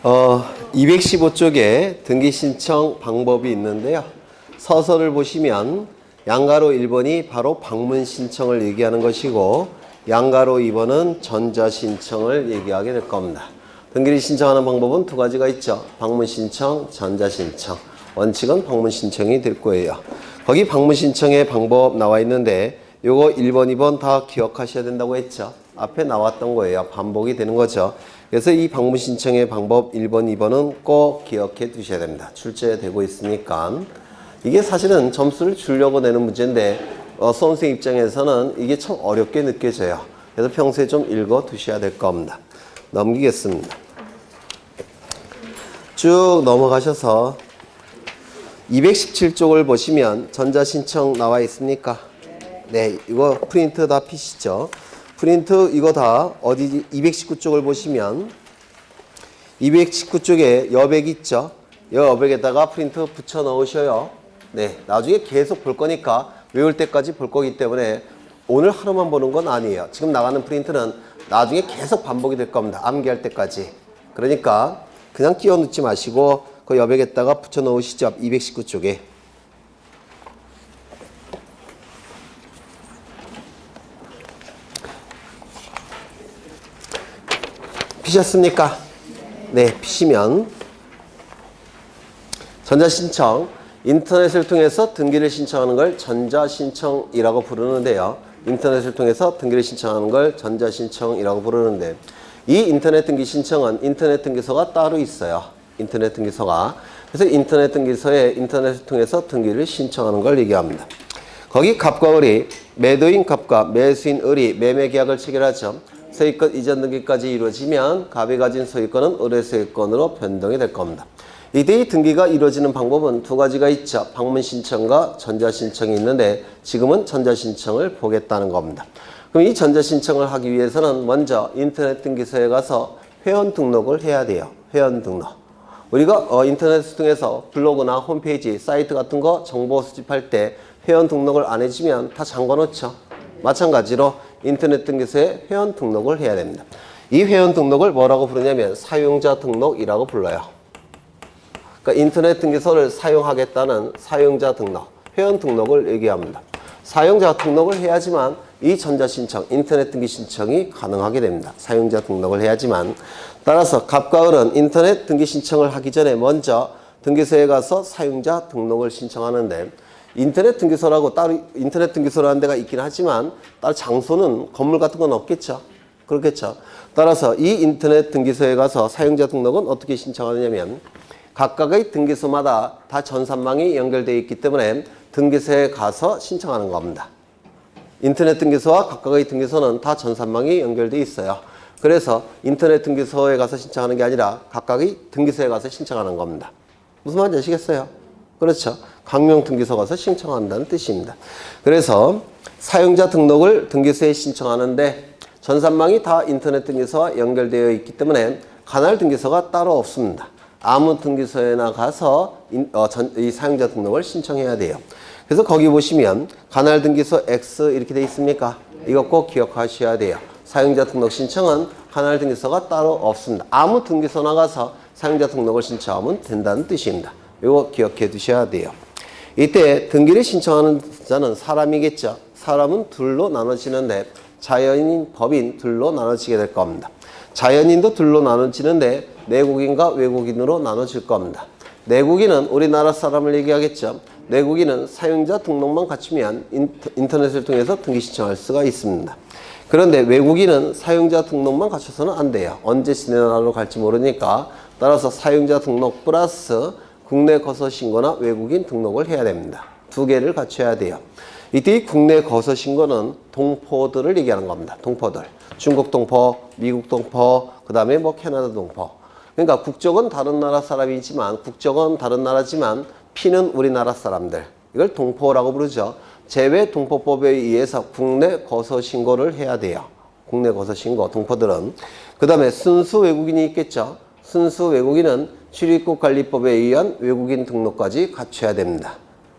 215쪽에 등기 신청 방법이 있는데요. 서서를 보시면 양가로 1번이 바로 방문 신청을 얘기하는 것이고 양가로 2번은 전자 신청을 얘기하게 될 겁니다. 등기를 신청하는 방법은 두 가지가 있죠. 방문 신청, 전자 신청. 원칙은 방문 신청이 될 거예요. 거기 방문 신청의 방법 나와 있는데 요거 1번, 2번 다 기억하셔야 된다고 했죠. 앞에 나왔던 거예요. 반복이 되는 거죠. 그래서 이 방문 신청의 방법 1번, 2번은 꼭 기억해 두셔야 됩니다. 출제되고 있으니까. 이게 사실은 점수를 주려고 내는 문제인데 수험생 입장에서는 이게 참 어렵게 느껴져요. 그래서 평소에 좀 읽어 두셔야 될 겁니다. 넘기겠습니다. 쭉 넘어가셔서 217쪽을 보시면 전자신청 나와 있습니까? 네, 이거 프린트 다 피시죠? 프린트 이거 다 어디 219쪽을 보시면 219쪽에 여백 있죠? 여백에다가 프린트 붙여 넣으셔요. 네, 나중에 계속 볼 거니까 외울 때까지 볼 거기 때문에 오늘 하루만 보는 건 아니에요. 지금 나가는 프린트는 나중에 계속 반복이 될 겁니다. 암기할 때까지. 그러니까 그냥 끼워 넣지 마시고 그 여백에다가 붙여 넣으시죠. 219쪽에. 피셨습니까? 네, 피시면 전자신청, 인터넷을 통해서 등기를 신청하는 걸 전자신청이라고 부르는데요. 인터넷을 통해서 등기를 신청하는 걸 전자신청이라고 부르는데 이 인터넷 등기 신청은 인터넷 등기소가 따로 있어요. 인터넷 등기소가. 그래서 인터넷 등기소에 인터넷을 통해서 등기를 신청하는 걸 얘기합니다. 거기 갑과 을이 매도인 갑과 매수인 을이 매매 계약을 체결하죠. 소유권 이전 등기까지 이루어지면 갑이 가진 소유권은 을의 소유권으로 변동이 될 겁니다. 이때 이 등기가 이루어지는 방법은 두 가지가 있죠. 방문 신청과 전자 신청이 있는데 지금은 전자 신청을 보겠다는 겁니다. 그럼 이 전자 신청을 하기 위해서는 먼저 인터넷 등기소에 가서 회원 등록을 해야 돼요. 회원 등록. 우리가 인터넷을 통해서 블로그나 홈페이지, 사이트 같은 거 정보 수집할 때 회원 등록을 안 해주면 다 잠궈 놓죠. 마찬가지로 인터넷 등기소에 회원 등록을 해야 됩니다. 이 회원 등록을 뭐라고 부르냐면 사용자 등록이라고 불러요. 그러니까 인터넷 등기소를 사용하겠다는 사용자 등록, 회원 등록을 얘기합니다. 사용자 등록을 해야지만 이 전자신청, 인터넷 등기 신청이 가능하게 됩니다. 사용자 등록을 해야지만. 따라서 갑과 을은 인터넷 등기 신청을 하기 전에 먼저 등기소에 가서 사용자 등록을 신청하는데 인터넷 등기소라고 따로 인터넷 등기소라는 데가 있긴 하지만 따로 장소는 건물 같은 건 없겠죠. 그렇겠죠. 따라서 이 인터넷 등기소에 가서 사용자 등록은 어떻게 신청하느냐면 각각의 등기소마다 다 전산망이 연결되어 있기 때문에 등기소에 가서 신청하는 겁니다. 인터넷 등기소와 각각의 등기소는 다 전산망이 연결되어 있어요. 그래서 인터넷 등기소에 가서 신청하는 게 아니라 각각의 등기소에 가서 신청하는 겁니다. 무슨 말인지 아시겠어요? 그렇죠. 각명 등기소 가서 신청한다는 뜻입니다. 그래서 사용자 등록을 등기소에 신청하는데 전산망이 다 인터넷 등기소와 연결되어 있기 때문에 관할 등기소가 따로 없습니다. 아무 등기소에나 가서 이 사용자 등록을 신청해야 돼요. 그래서 거기 보시면 관할 등기소 X 이렇게 돼 있습니까? 이거 꼭 기억하셔야 돼요. 사용자 등록 신청은 관할 등기소가 따로 없습니다. 아무 등기소나 가서 사용자 등록을 신청하면 된다는 뜻입니다. 이거 기억해 두셔야 돼요. 이때 등기를 신청하는 자는 사람이겠죠. 사람은 둘로 나눠지는데 자연인, 법인 둘로 나눠지게 될 겁니다. 자연인도 둘로 나눠지는데 내국인과 외국인으로 나눠질 겁니다. 내국인은 우리나라 사람을 얘기하겠죠. 내국인은 사용자 등록만 갖추면 인터넷을 통해서 등기 신청할 수가 있습니다. 그런데 외국인은 사용자 등록만 갖춰서는 안 돼요. 언제 지네나라로 갈지 모르니까. 따라서 사용자 등록 플러스 국내 거소 신고나 외국인 등록을 해야 됩니다. 두 개를 갖춰야 돼요. 이때 이 국내 거소 신고는 동포들을 얘기하는 겁니다. 동포들. 중국 동포, 미국 동포, 그 다음에 뭐 캐나다 동포. 그러니까 국적은 다른 나라 사람이지만, 국적은 다른 나라지만 피는 우리나라 사람들. 이걸 동포라고 부르죠. 재외동포법에 의해서 국내 거소 신고를 해야 돼요. 국내 거소 신고, 동포들은. 그 다음에 순수 외국인이 있겠죠. 순수 외국인은 출입국관리법에 의한 외국인 등록까지 갖춰야 됩니다.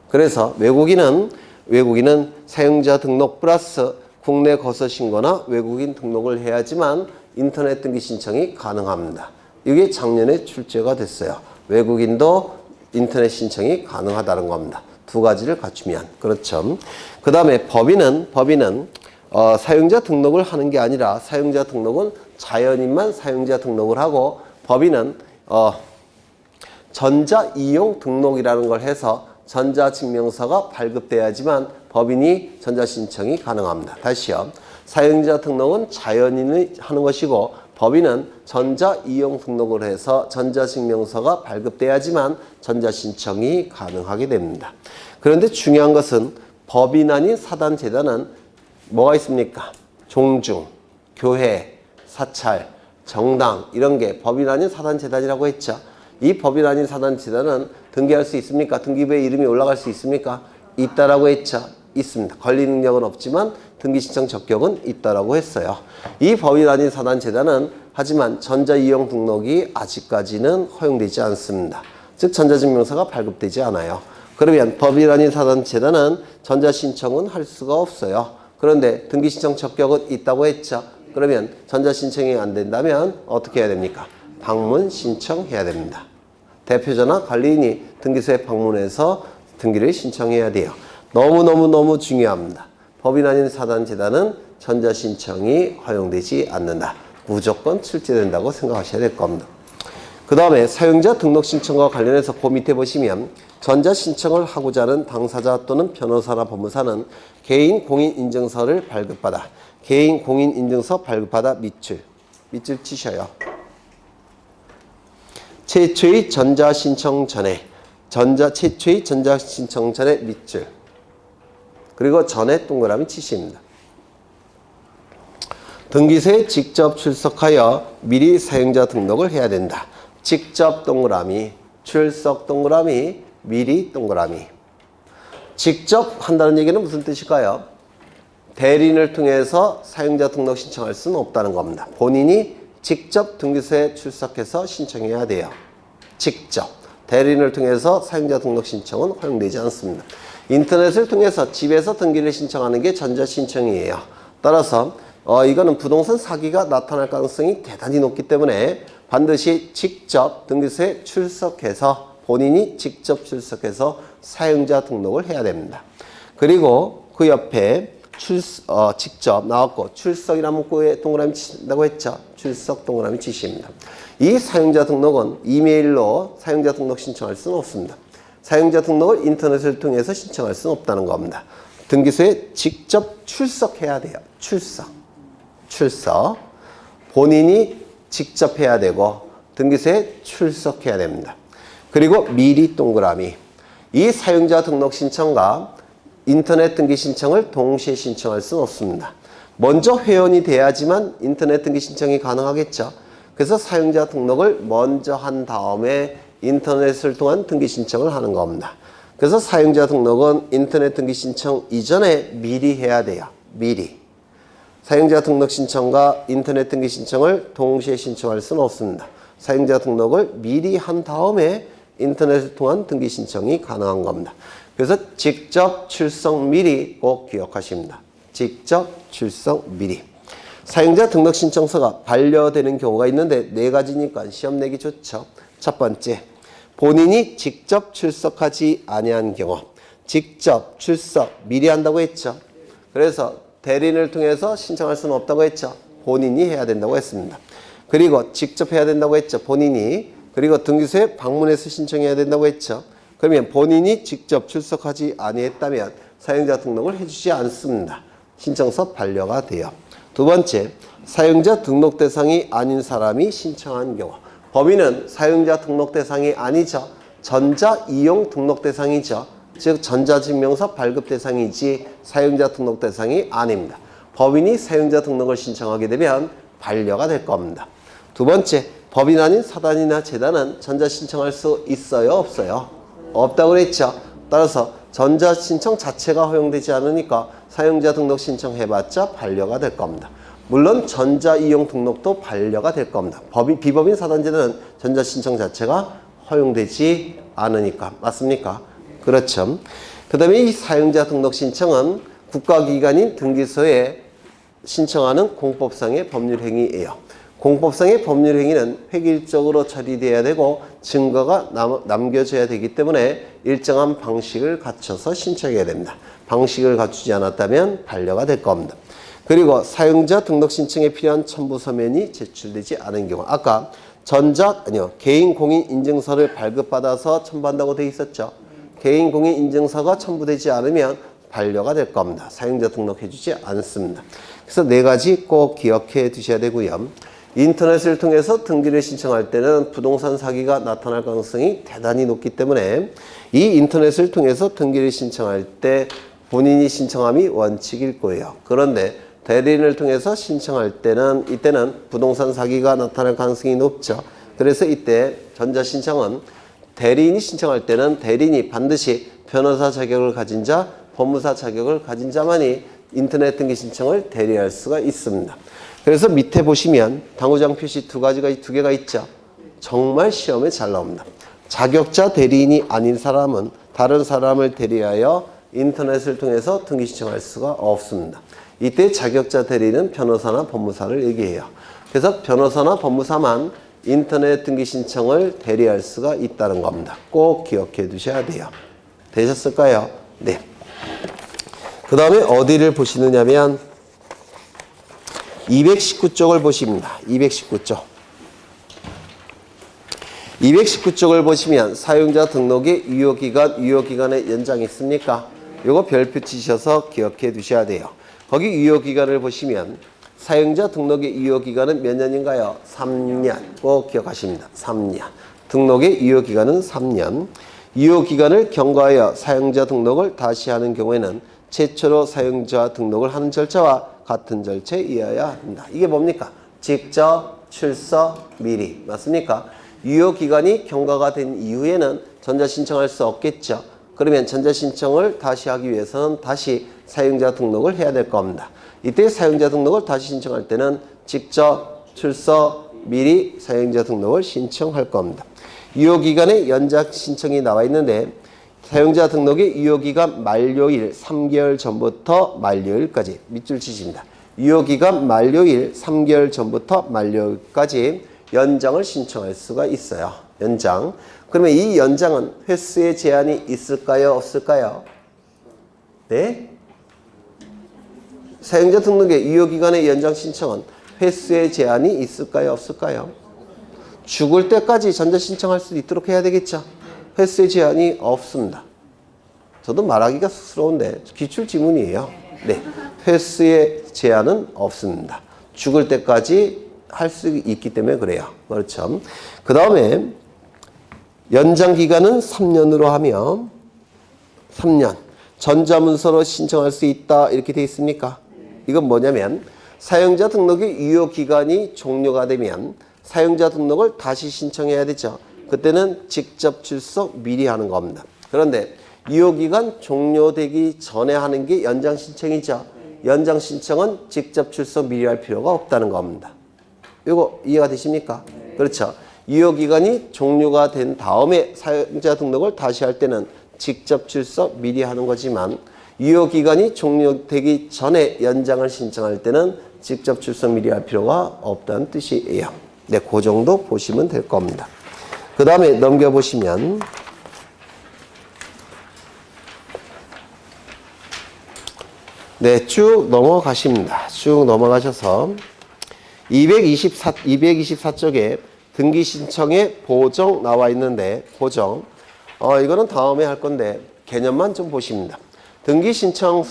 그래서 외국인은 사용자 등록 플러스 국내 거소 신고나 외국인 등록을 해야지만 인터넷 등기 신청이 가능합니다. 이게 작년에 출제가 됐어요. 외국인도 인터넷 신청이 가능하다는 겁니다. 두 가지를 갖추면. 그렇죠. 그 다음에 법인은 사용자 등록을 하는 게 아니라 사용자 등록은 자연인만 사용자 등록을 하고 법인은 전자이용 등록이라는 걸 해서 전자증명서가 발급돼야지만 법인이 전자신청이 가능합니다. 다시요. 사용자 등록은 자연인이 하는 것이고 법인은 전자이용 등록을 해서 전자증명서가 발급돼야지만 전자신청이 가능하게 됩니다. 그런데 중요한 것은 법인 아닌 사단재단은 뭐가 있습니까? 종중, 교회, 사찰, 정당 이런 게 법인 아닌 사단재단이라고 했죠. 이 법인 아닌 사단재단은 등기할 수 있습니까? 등기부에 이름이 올라갈 수 있습니까? 있다라고 했죠. 있습니다. 권리 능력은 없지만 등기 신청 적격은 있다라고 했어요. 이 법인 아닌 사단재단은 하지만 전자이용 등록이 아직까지는 허용되지 않습니다. 즉 전자증명서가 발급되지 않아요. 그러면 법인 아닌 사단재단은 전자신청은 할 수가 없어요. 그런데 등기 신청 적격은 있다고 했죠. 그러면 전자신청이 안 된다면 어떻게 해야 됩니까? 방문 신청해야 됩니다. 대표자나 관리인이 등기소에 방문해서 등기를 신청해야 돼요. 너무너무 중요합니다. 법인 아닌 사단재단은 전자신청이 허용되지 않는다. 무조건 출제된다고 생각하셔야 될 겁니다. 그 다음에 사용자 등록 신청과 관련해서 그 밑에 보시면 전자신청을 하고자 하는 당사자 또는 변호사나 법무사는 개인 공인인증서를 발급받아 개인 공인인증서 발급받아 밑줄 치셔요. 최초의 전자신청 전에 최초의 전자신청 전에 밑줄 그리고 전에 동그라미 치십니다. 등기소에 직접 출석하여 미리 사용자 등록을 해야 된다. 직접 동그라미, 출석 동그라미, 미리 동그라미. 직접 한다는 얘기는 무슨 뜻일까요? 대리인을 통해서 사용자 등록 신청할 수는 없다는 겁니다. 본인이 직접 등기소에 출석해서 신청해야 돼요. 직접. 대리인을 통해서 사용자 등록 신청은 허용되지 않습니다. 인터넷을 통해서 집에서 등기를 신청하는 게 전자신청이에요. 따라서 이거는 부동산 사기가 나타날 가능성이 대단히 높기 때문에 반드시 직접 등기소에 출석해서 본인이 직접 출석해서 사용자 등록을 해야 됩니다. 그리고 그 옆에 직접 나왔고 출석이라는 문구에 동그라미 치신다고 했죠. 출석 동그라미 치십니다. 이 사용자 등록은 이메일로 사용자 등록 신청할 수는 없습니다. 사용자 등록을 인터넷을 통해서 신청할 수는 없다는 겁니다. 등기소에 직접 출석해야 돼요. 출석. 본인이 직접 해야 되고 등기소에 출석해야 됩니다. 그리고 미리 동그라미. 이 사용자 등록 신청과 인터넷 등기 신청을 동시에 신청할 수는 없습니다. 먼저 회원이 돼야지만 인터넷 등기 신청이 가능하겠죠. 그래서 사용자 등록을 먼저 한 다음에 인터넷을 통한 등기 신청을 하는 겁니다. 그래서 사용자 등록은 인터넷 등기 신청 이전에 미리 해야 돼요. 미리. 사용자 등록 신청과 인터넷 등기 신청을 동시에 신청할 수는 없습니다. 사용자 등록을 미리 한 다음에 인터넷을 통한 등기 신청이 가능한 겁니다. 그래서 직접 출석 미리 꼭 기억하십니다. 직접 출석 미리. 사용자 등록 신청서가 반려되는 경우가 있는데 네 가지니까 시험 내기 좋죠. 첫 번째, 본인이 직접 출석하지 아니한 경우. 직접 출석 미리 한다고 했죠. 그래서 대리인을 통해서 신청할 수는 없다고 했죠. 본인이 해야 된다고 했습니다. 그리고 직접 해야 된다고 했죠. 본인이. 그리고 등기소에 방문해서 신청해야 된다고 했죠. 그러면 본인이 직접 출석하지 아니했다면 사용자 등록을 해주지 않습니다. 신청서 반려가 돼요. 두 번째, 사용자 등록 대상이 아닌 사람이 신청한 경우. 법인은 사용자 등록 대상이 아니죠. 전자이용 등록 대상이죠. 즉 전자증명서 발급 대상이지 사용자 등록 대상이 아닙니다. 법인이 사용자 등록을 신청하게 되면 반려가 될 겁니다. 두 번째, 법인 아닌 사단이나 재단은 전자신청할 수 있어요? 없어요? 없다고 그랬죠. 따라서 전자신청 자체가 허용되지 않으니까 사용자 등록 신청해봤자 반려가 될 겁니다. 물론 전자이용 등록도 반려가 될 겁니다. 비법인 사단재단은 전자신청 자체가 허용되지 않으니까. 맞습니까? 그렇죠. 그 다음에 이 사용자 등록 신청은 국가기관인 등기소에 신청하는 공법상의 법률행위예요. 공법상의 법률 행위는 획일적으로 처리돼야 되고 증거가 남겨져야 되기 때문에 일정한 방식을 갖춰서 신청해야 됩니다. 방식을 갖추지 않았다면 반려가 될 겁니다. 그리고 사용자 등록 신청에 필요한 첨부 서면이 제출되지 않은 경우, 아까 개인 공인 인증서를 발급받아서 첨부한다고 되어 있었죠. 개인 공인 인증서가 첨부되지 않으면 반려가 될 겁니다. 사용자 등록해주지 않습니다. 그래서 4가지 꼭 기억해 두셔야 되고요. 인터넷을 통해서 등기를 신청할 때는 부동산 사기가 나타날 가능성이 대단히 높기 때문에 이 인터넷을 통해서 등기를 신청할 때 본인이 신청함이 원칙일 거예요. 그런데 대리인을 통해서 신청할 때는 이때는 부동산 사기가 나타날 가능성이 높죠. 그래서 이때 전자신청은 대리인이 신청할 때는 대리인이 반드시 변호사 자격을 가진 자, 법무사 자격을 가진 자만이 인터넷 등기 신청을 대리할 수가 있습니다. 그래서 밑에 보시면 당구장 표시 두 개가 있죠. 정말 시험에 잘 나옵니다. 자격자 대리인이 아닌 사람은 다른 사람을 대리하여 인터넷을 통해서 등기 신청할 수가 없습니다. 이때 자격자 대리인은 변호사나 법무사를 얘기해요. 그래서 변호사나 법무사만 인터넷 등기 신청을 대리할 수가 있다는 겁니다. 꼭 기억해 두셔야 돼요. 되셨을까요? 네. 그 다음에 어디를 보시느냐면 219쪽을 보십니다. 219쪽. 219쪽을 보시면 사용자 등록의 유효기간의 연장이 있습니까? 요거 별표 치셔서 기억해 두셔야 돼요. 거기 유효기간을 보시면 사용자 등록의 유효기간은 몇 년인가요? 3년. 꼭 기억하십니다. 3년. 등록의 유효기간은 3년. 유효기간을 경과하여 사용자 등록을 다시 하는 경우에는 최초로 사용자 등록을 하는 절차와 같은 절차에 의하여야 한다. 이게 뭡니까? 직접, 출석, 미리. 맞습니까? 유효기간이 경과가 된 이후에는 전자신청할 수 없겠죠. 그러면 전자신청을 다시 하기 위해서는 다시 사용자 등록을 해야 될 겁니다. 이때 사용자 등록을 다시 신청할 때는 직접, 출석, 미리 사용자 등록을 신청할 겁니다. 유효기간의 연장 신청이 나와 있는데 사용자 등록의 유효기간 만료일 3개월 전부터 만료일까지 밑줄 치십니다. 유효기간 만료일 3개월 전부터 만료일까지 연장을 신청할 수가 있어요. 연장. 그러면 이 연장은 횟수의 제한이 있을까요? 없을까요? 네? 사용자 등록의 유효기간의 연장 신청은 횟수의 제한이 있을까요? 없을까요? 죽을 때까지 전자신청할 수 있도록 해야 되겠죠? 횟수의 제한이 없습니다. 저도 말하기가 쑥스러운데 기출지문이에요. 네, 횟수의 제한은 없습니다. 죽을 때까지 할 수 있기 때문에 그래요. 그렇죠. 그 다음에 연장기간은 3년으로 하면 3년 전자문서로 신청할 수 있다 이렇게 되어 있습니까? 이건 뭐냐면 사용자 등록의 유효기간이 종료가 되면 사용자 등록을 다시 신청해야 되죠. 그때는 직접 출석 미리 하는 겁니다. 그런데 유효기간 종료되기 전에 하는 게 연장 신청이죠. 연장 신청은 직접 출석 미리 할 필요가 없다는 겁니다. 이거 이해가 되십니까? 그렇죠. 유효기간이 종료가 된 다음에 사용자 등록을 다시 할 때는 직접 출석 미리 하는 거지만 유효기간이 종료되기 전에 연장을 신청할 때는 직접 출석 미리 할 필요가 없다는 뜻이에요. 네, 그 정도 보시면 될 겁니다. 그 다음에 넘겨보시면 네, 쭉 넘어가십니다. 쭉 넘어가셔서 224쪽에 등기 신청의 보정 나와 있는데 보정 이거는 다음에 할 건데 개념만 좀 보십니다. 등기 신청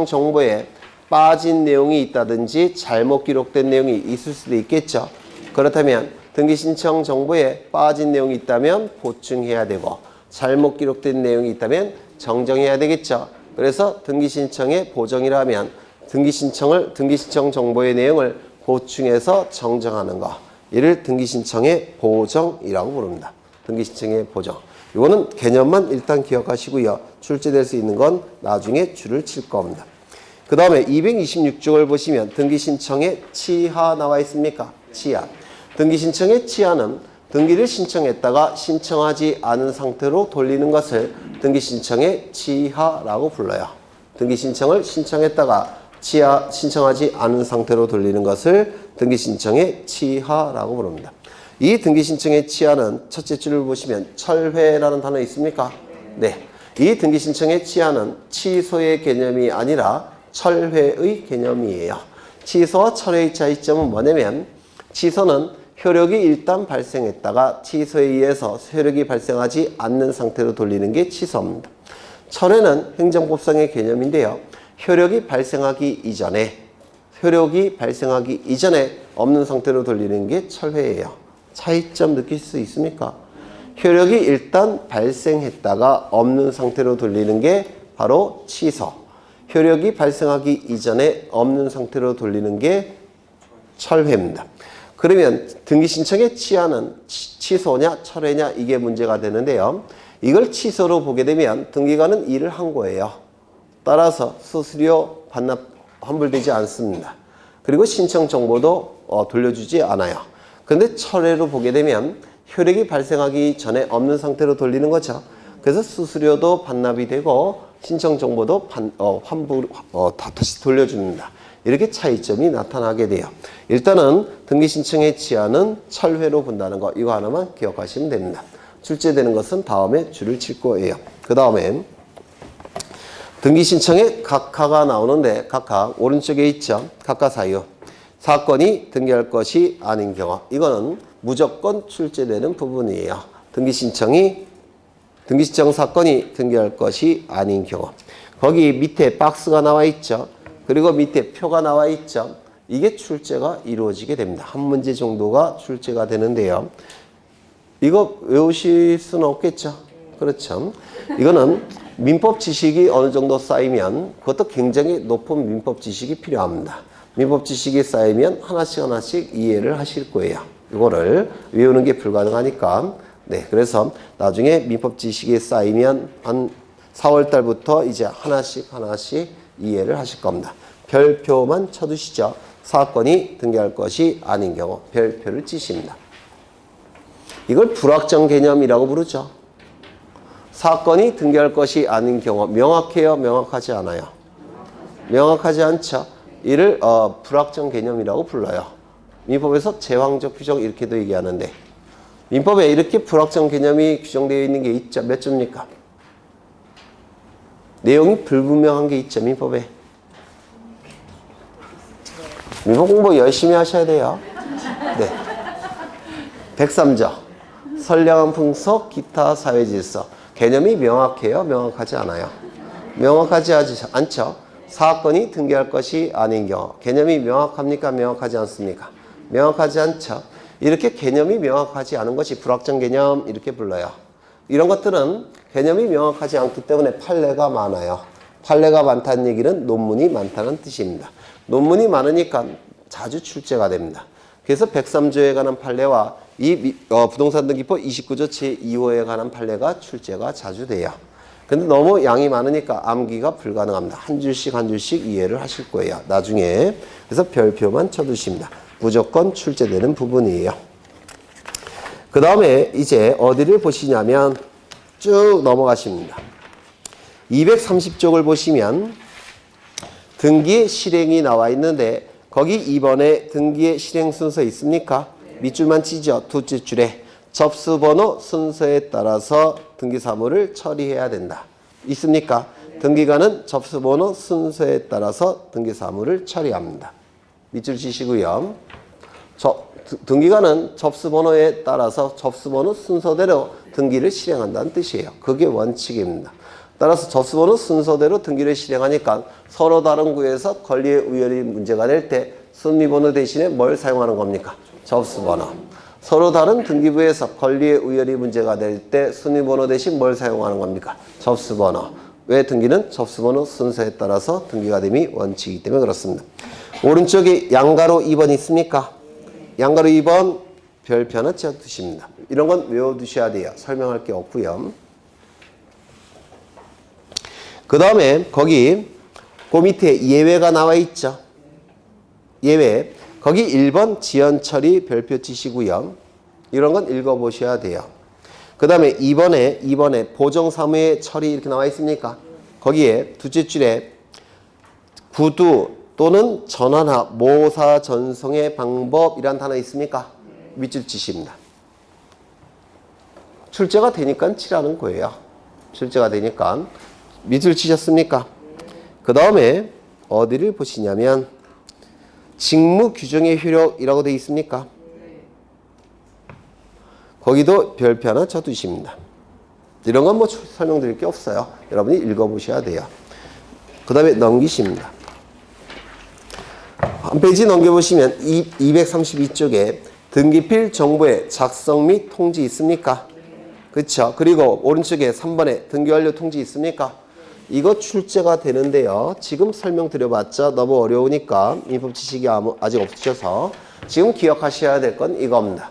정보에 빠진 내용이 있다든지 잘못 기록된 내용이 있을 수도 있겠죠. 그렇다면 등기 신청 정보에 빠진 내용이 있다면 보충해야 되고 잘못 기록된 내용이 있다면 정정해야 되겠죠. 그래서 등기 신청의 보정이라면 등기 신청 정보의 내용을 보충해서 정정하는 거. 이를 등기 신청의 보정이라고 부릅니다. 등기 신청의 보정. 이거는 개념만 일단 기억하시고요. 출제될 수 있는 건 나중에 줄을 칠 겁니다. 그 다음에 226쪽을 보시면 등기 신청의 치하 나와 있습니까? 치하. 등기 신청의 치하는 등기를 신청했다가 신청하지 않은 상태로 돌리는 것을 등기 신청의 치하라고 불러요. 등기 신청을 신청했다가 신청하지 않은 상태로 돌리는 것을 등기 신청의 취하라고 부릅니다. 이 등기 신청의 취하는 첫째 줄을 보시면 철회라는 단어 있습니까? 네. 이 등기 신청의 취하는 취소의 개념이 아니라 철회의 개념이에요. 취소와 철회의 차이점은 뭐냐면 취소는 효력이 일단 발생했다가 취소에 의해서 효력이 발생하지 않는 상태로 돌리는 게 취소입니다. 철회는 행정법상의 개념인데요. 효력이 발생하기 이전에 없는 상태로 돌리는 게 철회예요. 차이점 느낄 수 있습니까? 효력이 일단 발생했다가 없는 상태로 돌리는 게 바로 취소. 효력이 발생하기 이전에 없는 상태로 돌리는 게 철회입니다. 그러면 등기 신청의 취하는 취소냐 철회냐 이게 문제가 되는데요. 이걸 취소로 보게 되면 등기관은 일을 한 거예요. 따라서 수수료 반납 환불되지 않습니다. 그리고 신청 정보도 돌려주지 않아요. 그런데 철회로 보게 되면 효력이 발생하기 전에 없는 상태로 돌리는 거죠. 그래서 수수료도 반납이 되고 신청 정보도 다시 돌려줍니다. 이렇게 차이점이 나타나게 돼요. 일단은 등기 신청의 취하는 철회로 본다는 거 이거 하나만 기억하시면 됩니다. 출제되는 것은 다음에 줄을 칠 거예요. 그 다음에 등기 신청에 각하가 나오는데 각하 오른쪽에 있죠. 각하 사유. 사건이 등기할 것이 아닌 경우 이거는 무조건 출제되는 부분이에요. 등기 신청 사건이 등기할 것이 아닌 경우 거기 밑에 박스가 나와 있죠. 그리고 밑에 표가 나와 있죠. 이게 출제가 이루어지게 됩니다. 한 문제 정도가 출제가 되는데요. 이거 외우실 수는 없겠죠. 그렇죠. 이거는 민법 지식이 어느 정도 쌓이면 그것도 굉장히 높은 민법 지식이 필요합니다. 민법 지식이 쌓이면 하나씩 이해를 하실 거예요. 이거를 외우는 게 불가능하니까. 네, 그래서 나중에 민법 지식이 쌓이면 한 4월 달부터 이제 하나씩 이해를 하실 겁니다. 별표만 쳐두시죠. 사건이 등기할 것이 아닌 경우 별표를 치십니다. 이걸 불확정 개념이라고 부르죠. 사건이 등기할 것이 아닌 경우 명확해요? 명확하지 않아요? 명확하지 않죠. 이를 불확정 개념이라고 불러요. 민법에서 제왕적 규정 이렇게도 얘기하는데 민법에 이렇게 불확정 개념이 규정되어 있는 게 있죠. 몇 조입니까? 내용이 불분명한 게 있죠. 민법에. 민법 공부 열심히 하셔야 돼요. 네. 103조. 선량한 풍속, 기타 사회질서. 개념이 명확해요? 명확하지 않아요? 명확하지 않죠? 사건이 등기할 것이 아닌 경우. 개념이 명확합니까? 명확하지 않습니까? 명확하지 않죠? 이렇게 개념이 명확하지 않은 것이 불확정 개념 이렇게 불러요. 이런 것들은 개념이 명확하지 않기 때문에 판례가 많아요. 판례가 많다는 얘기는 논문이 많다는 뜻입니다. 논문이 많으니까 자주 출제가 됩니다. 그래서 103조에 관한 판례와 이 부동산 등기법 29조 제2호에 관한 판례가 출제가 자주 돼요. 근데 너무 양이 많으니까 암기가 불가능합니다. 한 줄씩 이해를 하실 거예요. 나중에. 그래서 별표만 쳐두십니다. 무조건 출제되는 부분이에요. 그 다음에 이제 어디를 보시냐면 쭉 넘어가십니다. 230쪽을 보시면 등기의 실행이 나와 있는데 거기 2번에 등기의 실행 순서 있습니까? 밑줄만 치죠. 둘째 줄에 접수번호 순서에 따라서 등기사무를 처리해야 된다. 있습니까? 등기관은 접수번호 순서에 따라서 등기사무를 처리합니다. 밑줄 치시고요. 등기관은 접수번호에 따라서 접수번호 순서대로 등기를 실행한다는 뜻이에요. 그게 원칙입니다. 따라서 접수번호 순서대로 등기를 실행하니까 서로 다른 구에서 권리의 우열이 문제가 될 때 순위번호 대신에 뭘 사용하는 겁니까? 접수번호. 서로 다른 등기부에서 권리의 우열이 문제가 될 때 순위번호 대신 뭘 사용하는 겁니까? 접수번호. 왜 등기는 접수번호 순서에 따라서 등기가 됨이 원칙이기 때문에 그렇습니다. 오른쪽에 양가로 2번 있습니까? 양가로 2번 별표는 지어두십니다. 이런 건 외워두셔야 돼요. 설명할 게 없고요. 그 다음에 거기 그 밑에 예외가 나와 있죠. 예외. 거기 1번 지연 처리 별표 치시고요. 이런 건 읽어보셔야 돼요. 그 다음에 2번에 보정사무의 처리 이렇게 나와 있습니까? 거기에 둘째 줄에 구두 또는 전환하, 모사 전송의 방법이란 단어 있습니까? 밑줄 치십니다. 출제가 되니까 치라는 거예요. 출제가 되니까 밑줄 치셨습니까? 그 다음에 어디를 보시냐면 직무 규정의 효력이라고 되어 있습니까? 거기도 별표 하나 쳐두십니다. 이런 건 뭐 설명드릴 게 없어요. 여러분이 읽어보셔야 돼요. 그 다음에 넘기십니다. 한 페이지 넘겨보시면 232쪽에 등기필 정보의 작성 및 통지 있습니까? 그렇죠. 그리고 오른쪽에 3번에 등기완료 통지 있습니까? 이거 출제가 되는데요. 지금 설명드려봤자 너무 어려우니까 민법 지식이 아직 없으셔서 지금 기억하셔야 될 건 이겁니다.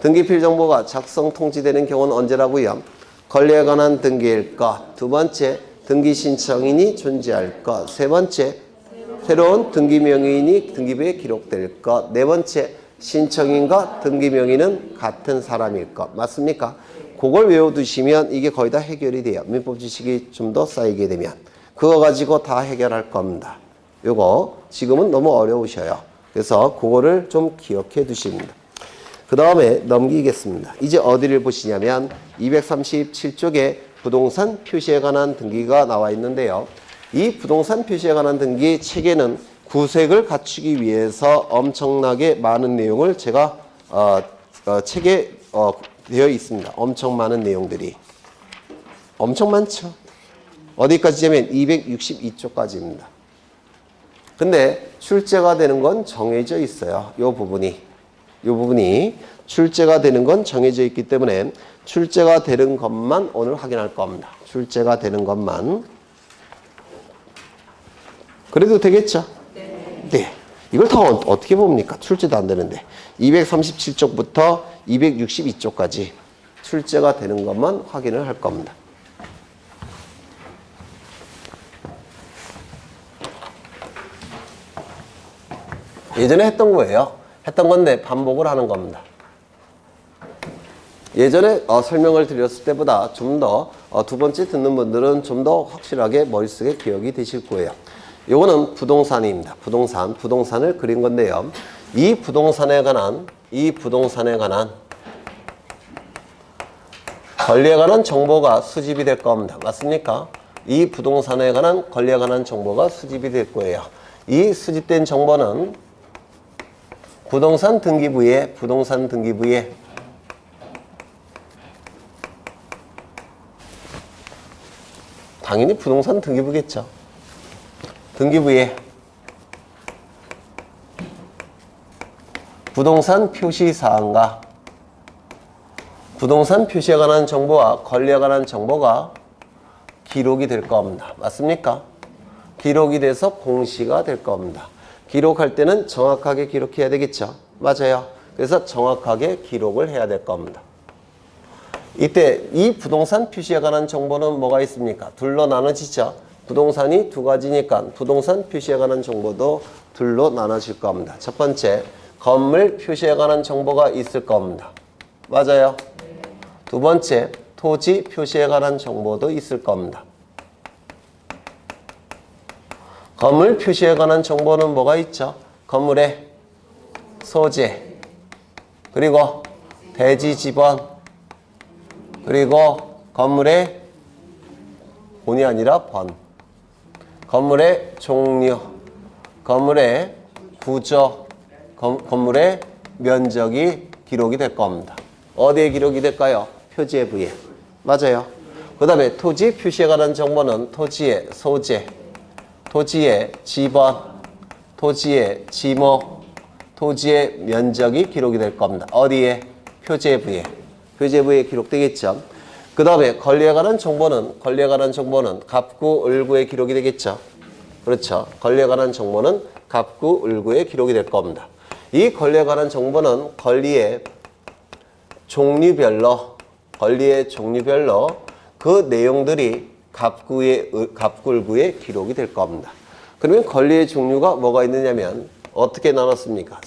등기필 정보가 작성 통지되는 경우는 언제라고요? 권리에 관한 등기일 것. 두 번째, 등기 신청인이 존재할 것. 세 번째, 새로운 등기 명의인이 등기부에 기록될 것. 네 번째, 신청인과 등기 명의는 같은 사람일 것. 맞습니까? 그걸 외워두시면 이게 거의 다 해결이 돼요. 민법 지식이 좀 더 쌓이게 되면. 그거 가지고 다 해결할 겁니다. 요거 지금은 너무 어려우셔요. 그래서 그거를 좀 기억해 두십니다. 그 다음에 넘기겠습니다. 이제 어디를 보시냐면 237쪽에 부동산 표시에 관한 등기가 나와 있는데요. 이 부동산 표시에 관한 등기 책에는 구색을 갖추기 위해서 엄청나게 많은 내용을 제가 책에 되어 있습니다. 엄청 많은 내용들이. 엄청 많죠. 어디까지냐면 262쪽까지입니다. 근데 출제가 되는 건 정해져 있어요. 이 부분이 출제가 되는 건 정해져 있기 때문에 출제가 되는 것만 오늘 확인할 겁니다. 출제가 되는 것만. 그래도 되겠죠? 네. 이걸 다 어떻게 봅니까? 출제도 안 되는데. 237쪽부터 262쪽까지 출제가 되는 것만 확인을 할 겁니다. 예전에 했던 거예요. 했던 건데 반복을 하는 겁니다. 예전에 설명을 드렸을 때보다 좀 더 두 번째 듣는 분들은 좀 더 확실하게 머릿속에 기억이 되실 거예요. 요거는 부동산입니다. 부동산을 그린 건데요. 이 부동산에 관한 권리에 관한 정보가 수집이 될 겁니다. 맞습니까? 이 부동산에 관한 권리에 관한 정보가 수집이 될 거예요. 이 수집된 정보는 부동산 등기부에 당연히 부동산 등기부겠죠. 등기부에 부동산 표시사항과 부동산 표시에 관한 정보와 권리에 관한 정보가 기록이 될 겁니다. 맞습니까? 기록이 돼서 공시가 될 겁니다. 기록할 때는 정확하게 기록해야 되겠죠. 맞아요. 그래서 정확하게 기록을 해야 될 겁니다. 이때 이 부동산 표시에 관한 정보는 뭐가 있습니까? 둘로 나눠지죠. 부동산이 두 가지니까 부동산 표시에 관한 정보도 둘로 나눠질 겁니다. 첫 번째, 건물 표시에 관한 정보가 있을 겁니다. 맞아요. 두 번째, 토지 표시에 관한 정보도 있을 겁니다. 건물 표시에 관한 정보는 뭐가 있죠? 건물의 소재, 그리고 대지 지번, 그리고 건물의 본이 아니라 번, 건물의 종류, 건물의 구조, 건물의 면적이 기록이 될 겁니다. 어디에 기록이 될까요? 표지부에. 맞아요. 그 다음에 토지 표시에 관한 정보는 토지의 소재, 토지의 지번, 토지의 지목, 토지의 면적이 기록이 될 겁니다. 어디에? 표제부에. 표제부에 기록되겠죠. 그 다음에 권리에 관한 정보는 갑구, 을구에 기록이 되겠죠. 그렇죠. 권리에 관한 정보는 갑구, 을구에 기록이 될 겁니다. 이 권리에 관한 정보는 권리의 종류별로 그 내용들이 갑구, 을구에 기록이 될 겁니다. 그러면 권리의 종류가 뭐가 있느냐면 어떻게 나눴습니까?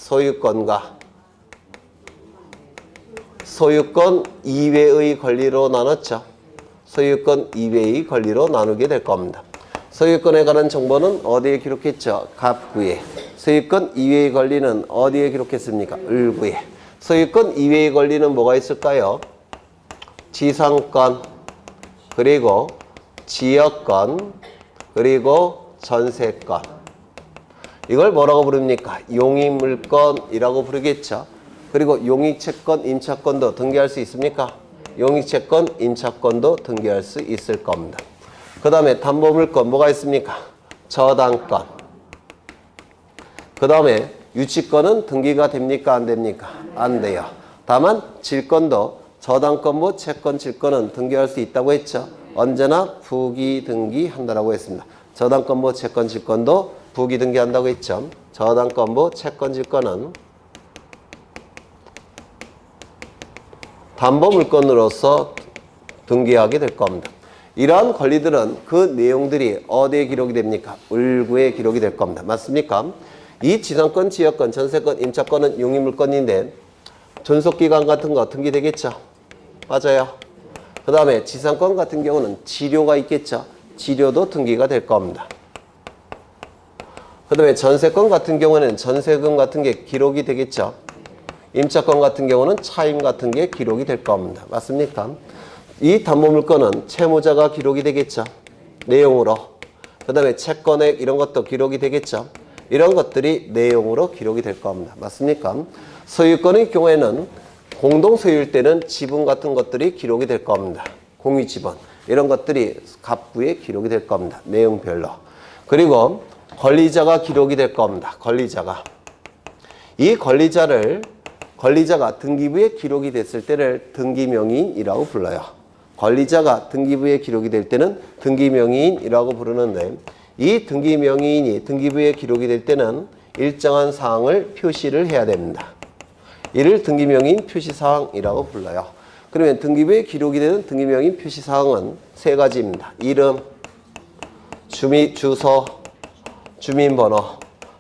소유권 이외의 권리로 나눴죠. 소유권 이외의 권리로 나누게 될 겁니다. 소유권에 관한 정보는 어디에 기록했죠? 갑구에. 소유권 이외의 권리는 어디에 기록했습니까? 을구에. 소유권 이외의 권리는 뭐가 있을까요? 지상권, 그리고 지역권, 그리고 전세권. 이걸 뭐라고 부릅니까? 용익물권이라고 부르겠죠. 그리고 용익채권, 임차권도 등기할 수 있습니까? 용익채권, 임차권도 등기할 수 있을 겁니다. 그 다음에 담보물권 뭐가 있습니까? 저당권. 그 다음에 유치권은 등기가 됩니까? 안 됩니까? 안 돼요. 다만 질권도 저당권부, 채권, 질권은 등기할 수 있다고 했죠. 언제나 부기 등기한다라고 했습니다. 저당권부, 채권, 질권도 부기 등기한다고 했죠. 저당권부, 채권, 질권은 담보물권으로서 등기하게 될 겁니다. 이러한 권리들은 그 내용들이 어디에 기록이 됩니까? 을구에 기록이 될 겁니다. 맞습니까? 이 지상권, 지역권, 전세권, 임차권은 용익물권인데 존속기간 같은 거 등기되겠죠? 맞아요. 그 다음에 지상권 같은 경우는 지료가 있겠죠? 지료도 등기가 될 겁니다. 그 다음에 전세권 같은 경우는 전세금 같은 게 기록이 되겠죠? 임차권 같은 경우는 차임 같은 게 기록이 될 겁니다. 맞습니까? 이 담보물권은 채무자가 기록이 되겠죠? 내용으로. 그 다음에 채권액 이런 것도 기록이 되겠죠? 이런 것들이 내용으로 기록이 될 겁니다. 맞습니까? 소유권의 경우에는 공동소유일 때는 지분 같은 것들이 기록이 될 겁니다. 공유지분 이런 것들이 갑구에 기록이 될 겁니다. 내용별로. 그리고 권리자가 기록이 될 겁니다. 권리자가. 이 권리자가 등기부에 기록이 됐을 때를 등기명의인이라고 불러요. 권리자가 등기부에 기록이 될 때는 등기명의인이라고 부르는데 이 등기명의인이 등기부에 기록이 될 때는 일정한 사항을 표시를 해야 됩니다. 이를 등기명의인 표시사항이라고 불러요. 그러면 등기부에 기록이 되는 등기명의인 표시사항은 세 가지입니다. 이름, 주소, 주민번호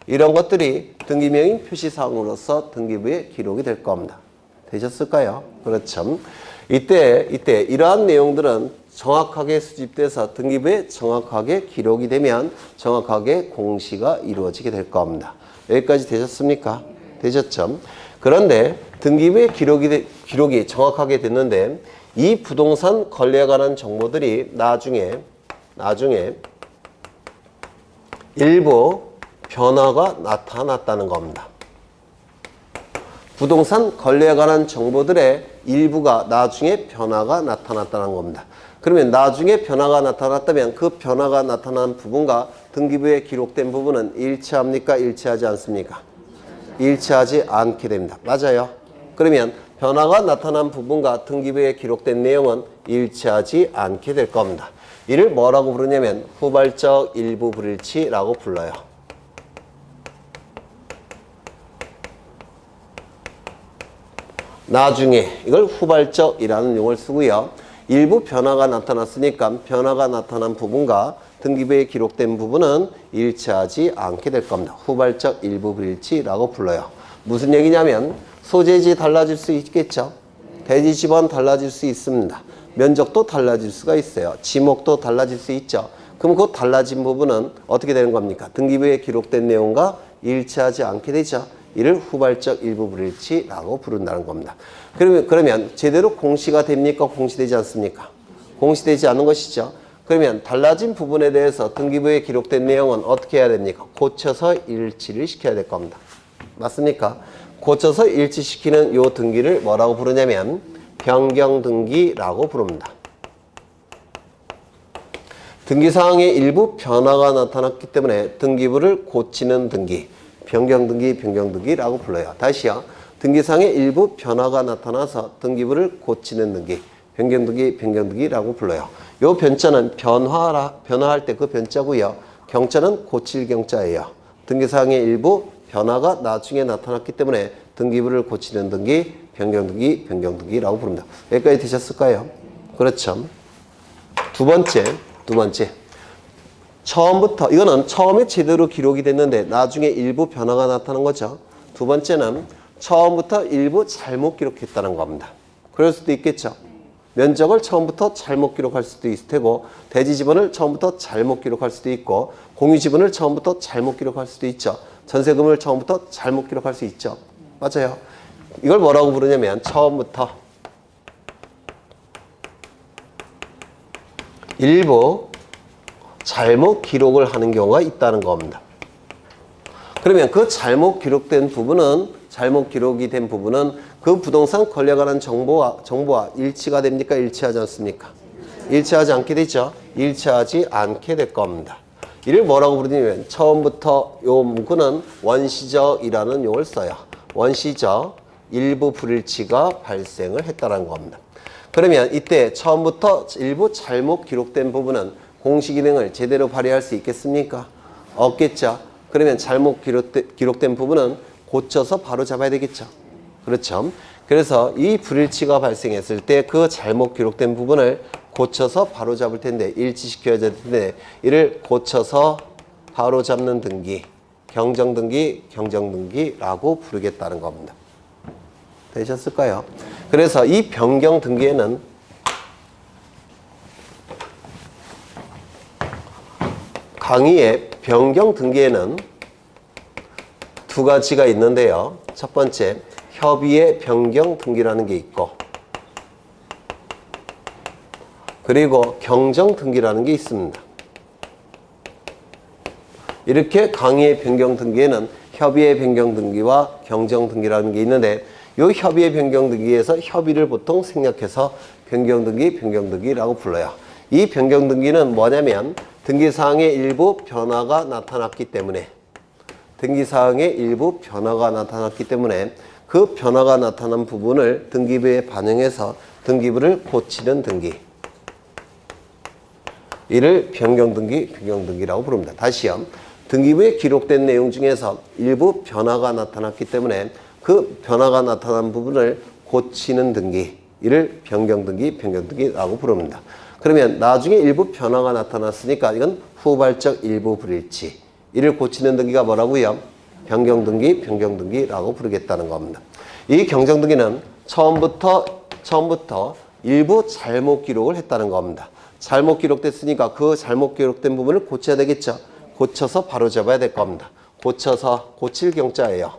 이런 것들이 등기명의인 표시사항으로서 등기부에 기록이 될 겁니다. 되셨을까요? 그렇죠. 이때 이러한 내용들은 정확하게 수집돼서 등기부에 정확하게 기록이 되면 정확하게 공시가 이루어지게 될 겁니다. 여기까지 되셨습니까? 되셨죠? 그런데 등기부에 기록이 정확하게 됐는데 이 부동산 권리에 관한 정보들이 나중에 일부 변화가 나타났다는 겁니다. 부동산 권리에 관한 정보들의 일부가 나중에 변화가 나타났다는 겁니다. 그러면 나중에 변화가 나타났다면 그 변화가 나타난 부분과 등기부에 기록된 부분은 일치합니까? 일치하지 않습니까? 일치하지 않게 됩니다. 맞아요. 그러면 변화가 나타난 부분과 등기부에 기록된 내용은 일치하지 않게 될 겁니다. 이를 뭐라고 부르냐면 후발적 일부 불일치라고 불러요. 나중에 이걸 후발적이라는 용어를 쓰고요. 일부 변화가 나타났으니까 변화가 나타난 부분과 등기부에 기록된 부분은 일치하지 않게 될 겁니다. 후발적 일부 불일치라고 불러요. 무슨 얘기냐면 소재지 달라질 수 있겠죠. 대지 지번 달라질 수 있습니다. 면적도 달라질 수가 있어요. 지목도 달라질 수 있죠. 그럼 그 달라진 부분은 어떻게 되는 겁니까? 등기부에 기록된 내용과 일치하지 않게 되죠. 이를 후발적 일부 불일치라고 부른다는 겁니다. 그러면 제대로 공시가 됩니까? 공시되지 않습니까? 공시되지 않은 것이죠. 그러면 달라진 부분에 대해서 등기부에 기록된 내용은 어떻게 해야 됩니까? 고쳐서 일치를 시켜야 될 겁니다. 맞습니까? 고쳐서 일치시키는 요 등기를 뭐라고 부르냐면 변경등기라고 부릅니다. 등기사항의 일부 변화가 나타났기 때문에 등기부를 고치는 등기, 변경등기라고 불러요. 다시요. 등기사항의 일부 변화가 나타나서 등기부를 고치는 등기, 변경등기라고 불러요. 요 변자는 변화할 때 그 변자고요. 경자는 고칠 경자예요. 등기사항의 일부 변화가 나중에 나타났기 때문에 등기부를 고치는 등기, 변경등기라고 부릅니다. 여기까지 되셨을까요? 그렇죠. 두 번째. 처음부터, 이거는 처음에 제대로 기록이 됐는데 나중에 일부 변화가 나타난 거죠. 두 번째는 처음부터 일부 잘못 기록했다는 겁니다. 그럴 수도 있겠죠. 면적을 처음부터 잘못 기록할 수도 있을 테고 대지 지분을 처음부터 잘못 기록할 수도 있고 공유 지분을 처음부터 잘못 기록할 수도 있죠. 전세금을 처음부터 잘못 기록할 수 있죠. 맞아요. 이걸 뭐라고 부르냐면 처음부터 일부 잘못 기록을 하는 경우가 있다는 겁니다. 그러면 그 잘못 기록이 된 부분은 그 부동산 권리에 관한 정보와 일치가 됩니까? 일치하지 않습니까? 일치하지 않게 되죠? 일치하지 않게 될 겁니다. 이를 뭐라고 부르냐면 처음부터 요 문구는 원시적이라는 용어를 써요. 원시적 일부 불일치가 발생을 했다는 겁니다. 그러면 이때 처음부터 일부 잘못 기록된 부분은 공시기능을 제대로 발휘할 수 있겠습니까? 없겠죠. 그러면 잘못 기록된 부분은 고쳐서 바로 잡아야 되겠죠. 그렇죠. 그래서 이 불일치가 발생했을 때 그 잘못 기록된 부분을 고쳐서 바로 잡을 텐데 일치시켜야 될 텐데 이를 고쳐서 바로 잡는 등기, 경정등기, 경정등기라고 부르겠다는 겁니다. 되셨을까요? 그래서 이 변경등기에는 강의의 변경등기에는 두 가지가 있는데요. 첫 번째, 협의의 변경등기라는 게 있고 그리고 경정등기라는 게 있습니다. 이렇게 강의의 변경등기에는 협의의 변경등기와 경정등기라는 게 있는데 이 협의의 변경등기에서 협의를 보통 생략해서 변경등기라고 불러요. 이 변경등기는 뭐냐면 등기사항의 일부 변화가 나타났기 때문에 그 변화가 나타난 부분을 등기부에 반영해서 등기부를 고치는 등기. 이를 변경등기라고 부릅니다. 다시요. 등기부에 기록된 내용 중에서 일부 변화가 나타났기 때문에 그 변화가 나타난 부분을 고치는 등기. 이를 변경등기라고 부릅니다. 그러면 나중에 일부 변화가 나타났으니까 이건 후발적 일부 불일치. 이를 고치는 등기가 뭐라고요? 변경등기라고 부르겠다는 겁니다. 이 경정등기는 처음부터 일부 잘못 기록을 했다는 겁니다. 잘못 기록됐으니까 그 잘못 기록된 부분을 고쳐야 되겠죠. 고쳐서 바로 잡아야 될 겁니다. 고칠 경자예요.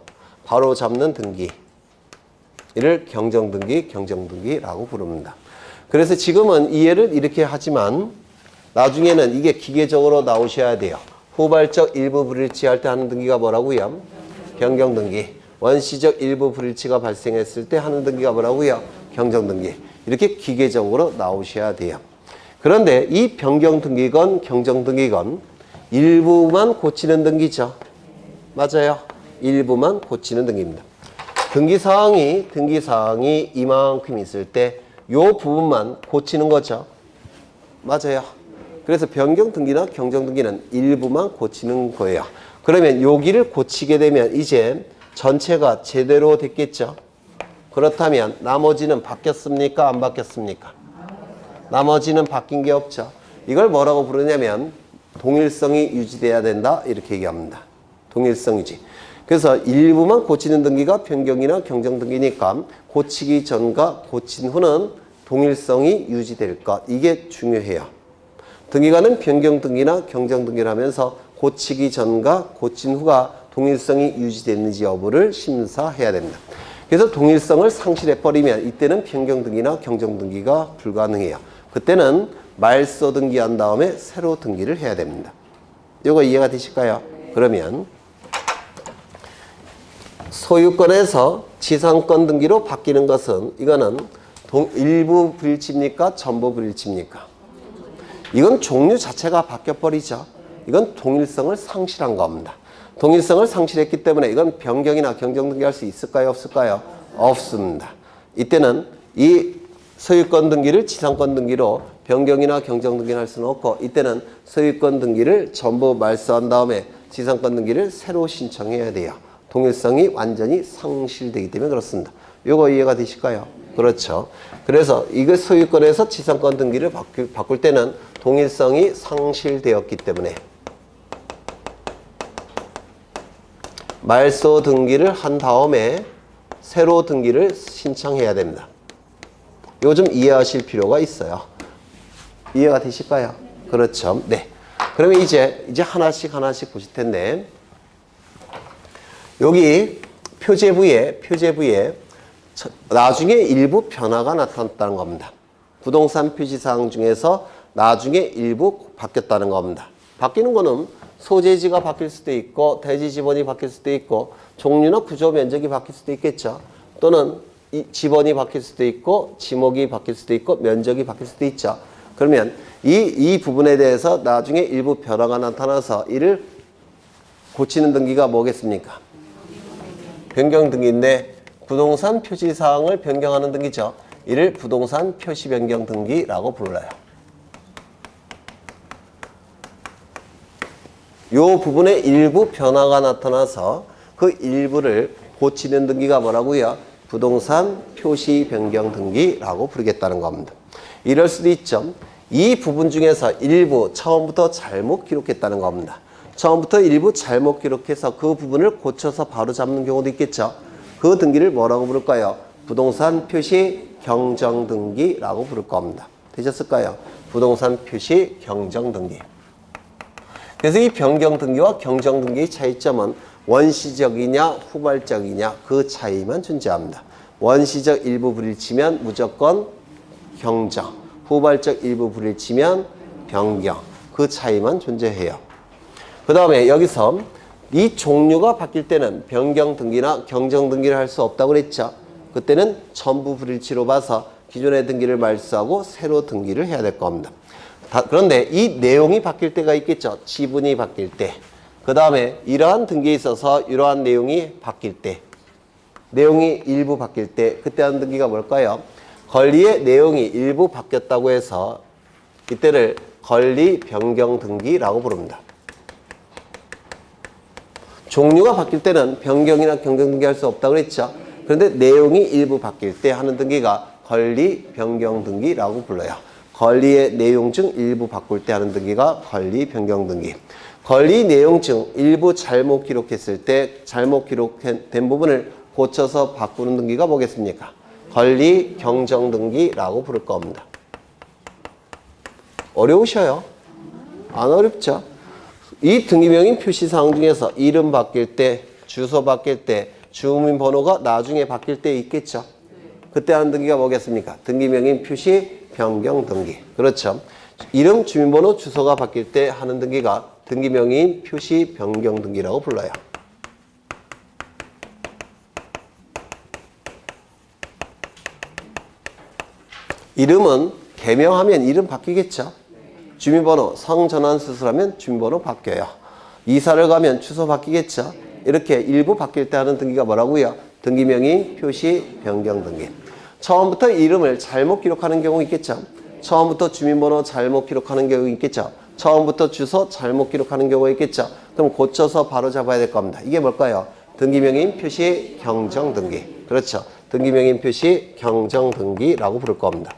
바로 잡는 등기. 이를 경정등기라고 부릅니다. 그래서 지금은 이해를 이렇게 하지만 나중에는 이게 기계적으로 나오셔야 돼요. 후발적 일부 불일치 할 때 하는 등기가 뭐라고요? 변경등기. 원시적 일부 불일치가 발생했을 때 하는 등기가 뭐라고요? 경정등기. 이렇게 기계적으로 나오셔야 돼요. 그런데 이 변경등기건 경정등기건 일부만 고치는 등기죠. 맞아요. 일부만 고치는 등기입니다. 등기사항이 이만큼 있을 때 요 부분만 고치는 거죠. 맞아요. 그래서 변경등기나 경정등기는 일부만 고치는 거예요. 그러면 여기를 고치게 되면 이제 전체가 제대로 됐겠죠. 그렇다면 나머지는 바뀌었습니까? 안 바뀌었습니까? 나머지는 바뀐 게 없죠. 이걸 뭐라고 부르냐면 동일성이 유지돼야 된다 이렇게 얘기합니다. 동일성 유지. 그래서 일부만 고치는 등기가 변경이나 경정등기니까 고치기 전과 고친 후는 동일성이 유지될 것. 이게 중요해요. 등기관은 변경등기나 경정등기를 하면서 고치기 전과 고친 후가 동일성이 유지됐는지 여부를 심사해야 됩니다. 그래서 동일성을 상실해버리면 이때는 변경등기나 경정등기가 불가능해요. 그때는 말소 등기한 다음에 새로 등기를 해야 됩니다. 이거 이해가 되실까요? 그러면 소유권에서 지상권 등기로 바뀌는 것은 이거는 일부 불일치입니까? 전부 불일치입니까? 이건 종류 자체가 바뀌어버리죠. 이건 동일성을 상실한 겁니다. 동일성을 상실했기 때문에 이건 변경이나 경정등기 할 수 있을까요? 없을까요? 없습니다. 이때는 이 소유권 등기를 지상권 등기로 변경이나 경정등기를 할 수는 없고 이때는 소유권 등기를 전부 말소한 다음에 지상권 등기를 새로 신청해야 돼요. 동일성이 완전히 상실되기 때문에 그렇습니다. 이거 이해가 되실까요? 그렇죠. 그래서 이거 소유권에서 지상권 등기를 바꿀 때는 동일성이 상실되었기 때문에 말소 등기를 한 다음에 새로 등기를 신청해야 됩니다. 이거 좀 이해하실 필요가 있어요. 이해가 되실까요? 그렇죠. 네. 그러면 이제 하나씩 보실 텐데, 여기 표제부에 나중에 일부 변화가 나타났다는 겁니다. 부동산 표시사항 중에서 나중에 일부 바뀌었다는 겁니다. 바뀌는 거는 소재지가 바뀔 수도 있고, 대지 지번이 바뀔 수도 있고, 종류나 구조 면적이 바뀔 수도 있겠죠. 또는 이 지번이 바뀔 수도 있고, 지목이 바뀔 수도 있고, 면적이 바뀔 수도 있죠. 그러면 이 부분에 대해서 나중에 일부 변화가 나타나서 이를 고치는 등기가 뭐겠습니까? 변경 등기인데, 부동산 표시사항을 변경하는 등기죠. 이를 부동산 표시 변경 등기라고 불러요. 이 부분에 일부 변화가 나타나서 그 일부를 고치는 등기가 뭐라고요? 부동산 표시 변경 등기라고 부르겠다는 겁니다. 이럴 수도 있죠. 이 부분 중에서 일부 처음부터 잘못 기록했다는 겁니다. 처음부터 일부 잘못 기록해서 그 부분을 고쳐서 바로 잡는 경우도 있겠죠. 그 등기를 뭐라고 부를까요? 부동산 표시 경정 등기라고 부를 겁니다. 되셨을까요? 부동산 표시 경정 등기. 그래서 이 변경 등기와 경정 등기의 차이점은 원시적이냐 후발적이냐 그 차이만 존재합니다. 원시적 일부 불일치면 무조건 경정, 후발적 일부 불일치면 변경, 그 차이만 존재해요. 그 다음에 여기서 이 종류가 바뀔 때는 변경 등기나 경정 등기를 할 수 없다고 그랬죠. 그때는 전부 불일치로 봐서 기존의 등기를 말소하고 새로 등기를 해야 될 겁니다. 그런데 이 내용이 바뀔 때가 있겠죠. 지분이 바뀔 때. 그 다음에 이러한 등기에 있어서 이러한 내용이 바뀔 때, 내용이 일부 바뀔 때, 그때 하는 등기가 뭘까요? 권리의 내용이 일부 바뀌었다고 해서 이때를 권리 변경 등기라고 부릅니다. 종류가 바뀔 때는 변경이나 경정 등기 할 수 없다고 그랬죠. 그런데 내용이 일부 바뀔 때 하는 등기가 권리 변경 등기라고 불러요. 권리의 내용 중 일부 바꿀 때 하는 등기가 권리 변경 등기. 권리 내용 중 일부 잘못 기록했을 때 잘못 기록된 부분을 고쳐서 바꾸는 등기가 뭐겠습니까? 권리 경정 등기라고 부를 겁니다. 어려우셔요? 안 어렵죠? 이 등기명인 표시사항 중에서 이름 바뀔 때, 주소 바뀔 때, 주민번호가 나중에 바뀔 때 있겠죠? 그때 하는 등기가 뭐겠습니까? 등기명인 표시 변경 등기. 그렇죠? 이름, 주민번호, 주소가 바뀔 때 하는 등기가 등기명인 표시 변경 등기라고 불러요. 이름은 개명하면 이름 바뀌겠죠? 주민번호, 성전환 수술하면 주민번호 바뀌어요. 이사를 가면 주소 바뀌겠죠? 이렇게 일부 바뀔 때 하는 등기가 뭐라고요? 등기명인 표시 변경 등기. 처음부터 이름을 잘못 기록하는 경우 있겠죠? 처음부터 주민번호 잘못 기록하는 경우 있겠죠? 처음부터 주소 잘못 기록하는 경우가 있겠죠? 그럼 고쳐서 바로 잡아야 될 겁니다. 이게 뭘까요? 등기명인 표시 경정 등기. 그렇죠? 등기명인 표시 경정 등기라고 부를 겁니다.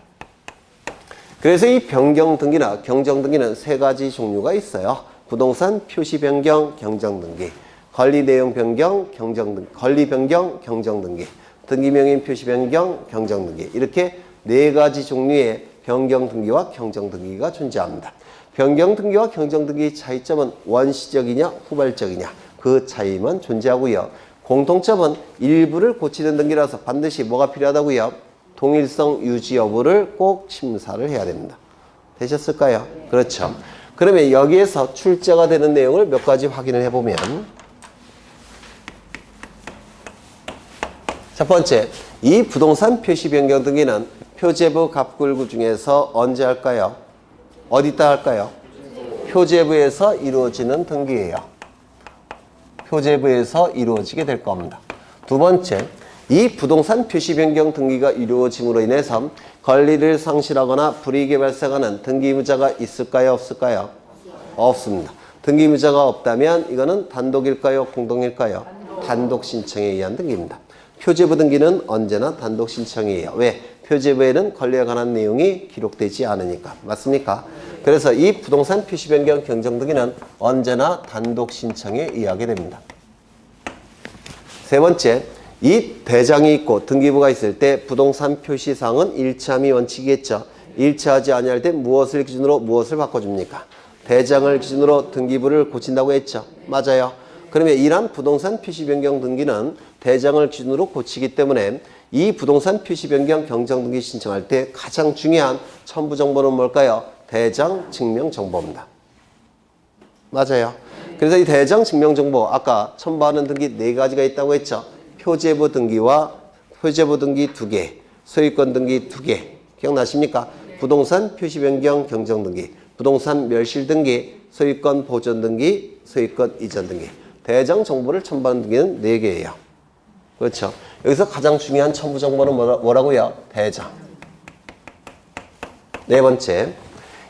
그래서 이 변경 등기나 경정 등기는 세 가지 종류가 있어요. 부동산 표시 변경, 경정 등기, 권리 내용 변경, 경정 등기, 권리 변경, 경정 등기, 등기명인 표시 변경, 경정 등기. 이렇게 네 가지 종류의 변경 등기와 경정 등기가 존재합니다. 변경 등기와 경정 등기의 차이점은 원시적이냐 후발적이냐 그 차이만 존재하고요. 공통점은 일부를 고치는 등기라서 반드시 뭐가 필요하다고요? 동일성 유지 여부를 꼭 심사를 해야 됩니다. 되셨을까요? 그렇죠. 그러면 여기에서 출제가 되는 내용을 몇 가지 확인을 해보면, 첫 번째, 이 부동산 표시 변경 등기는 표제부 갑굴구 중에서 언제 할까요? 어디다 할까요? 표제부에서 이루어지는 등기예요. 표제부에서 이루어지게 될 겁니다. 두 번째, 이 부동산 표시 변경 등기가 이루어짐으로 인해서 권리를 상실하거나 불이익이 발생하는 등기의무자가 있을까요? 없을까요? 없습니다. 등기의무자가 없다면 이거는 단독일까요? 공동일까요? 단독 신청에 의한 등기입니다. 표제부 등기는 언제나 단독 신청이에요. 왜? 표제부에는 권리에 관한 내용이 기록되지 않으니까. 맞습니까? 그래서 이 부동산 표시 변경 경정 등기는 언제나 단독 신청에 의하게 됩니다. 세 번째, 이 대장이 있고 등기부가 있을 때 부동산 표시사항은 일치함이 원칙이겠죠. 일치하지 아니할 때 무엇을 기준으로 무엇을 바꿔줍니까? 대장을 기준으로 등기부를 고친다고 했죠. 맞아요. 그러면 이러한 부동산 표시 변경 등기는 대장을 기준으로 고치기 때문에 이 부동산 표시 변경 경정 등기 신청할 때 가장 중요한 첨부 정보는 뭘까요? 대장 증명 정보입니다. 맞아요. 그래서 이 대장 증명 정보 아까 첨부하는 등기 4가지가 있다고 했죠. 표제부 등기와 표제부 등기 2개, 소유권 등기 2개. 기억나십니까? 부동산 표시 변경 경정 등기, 부동산 멸실 등기, 소유권 보존 등기, 소유권 이전 등기. 대장 정보를 첨부하는 등기는 4개예요. 그렇죠. 여기서 가장 중요한 첨부 정보는 뭐라고요? 대장. 네 번째,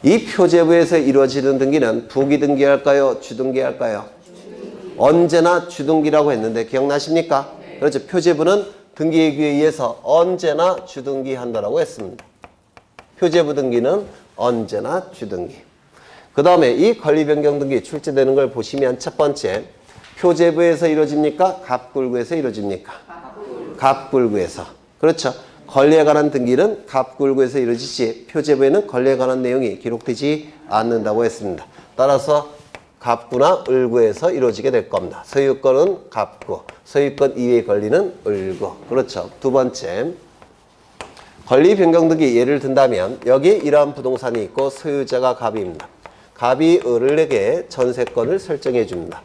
이 표제부에서 이루어지는 등기는 부기 등기할까요? 주등기할까요? 언제나 주등기라고 했는데 기억나십니까? 그렇죠. 표제부는 등기획유에 의해서 언제나 주등기한다라고 했습니다. 표제부 등기는 언제나 주등기. 그 다음에 이 권리변경 등기 출제되는 걸 보시면 첫 번째, 표제부에서 이루어집니까? 갑굴구에서 이루어집니까? 갑굴구에서. 그렇죠. 권리에 관한 등기는 갑굴구에서 이루어지지 표제부에는 권리에 관한 내용이 기록되지 않는다고 했습니다. 따라서 갑구나 을구에서 이루어지게 될 겁니다. 소유권은 갑구, 소유권 이외의 권리는 을구. 그렇죠. 두 번째, 권리 변경 등기 예를 든다면 여기 이러한 부동산이 있고 소유자가 갑입니다. 갑이 을에게 전세권을 설정해 줍니다.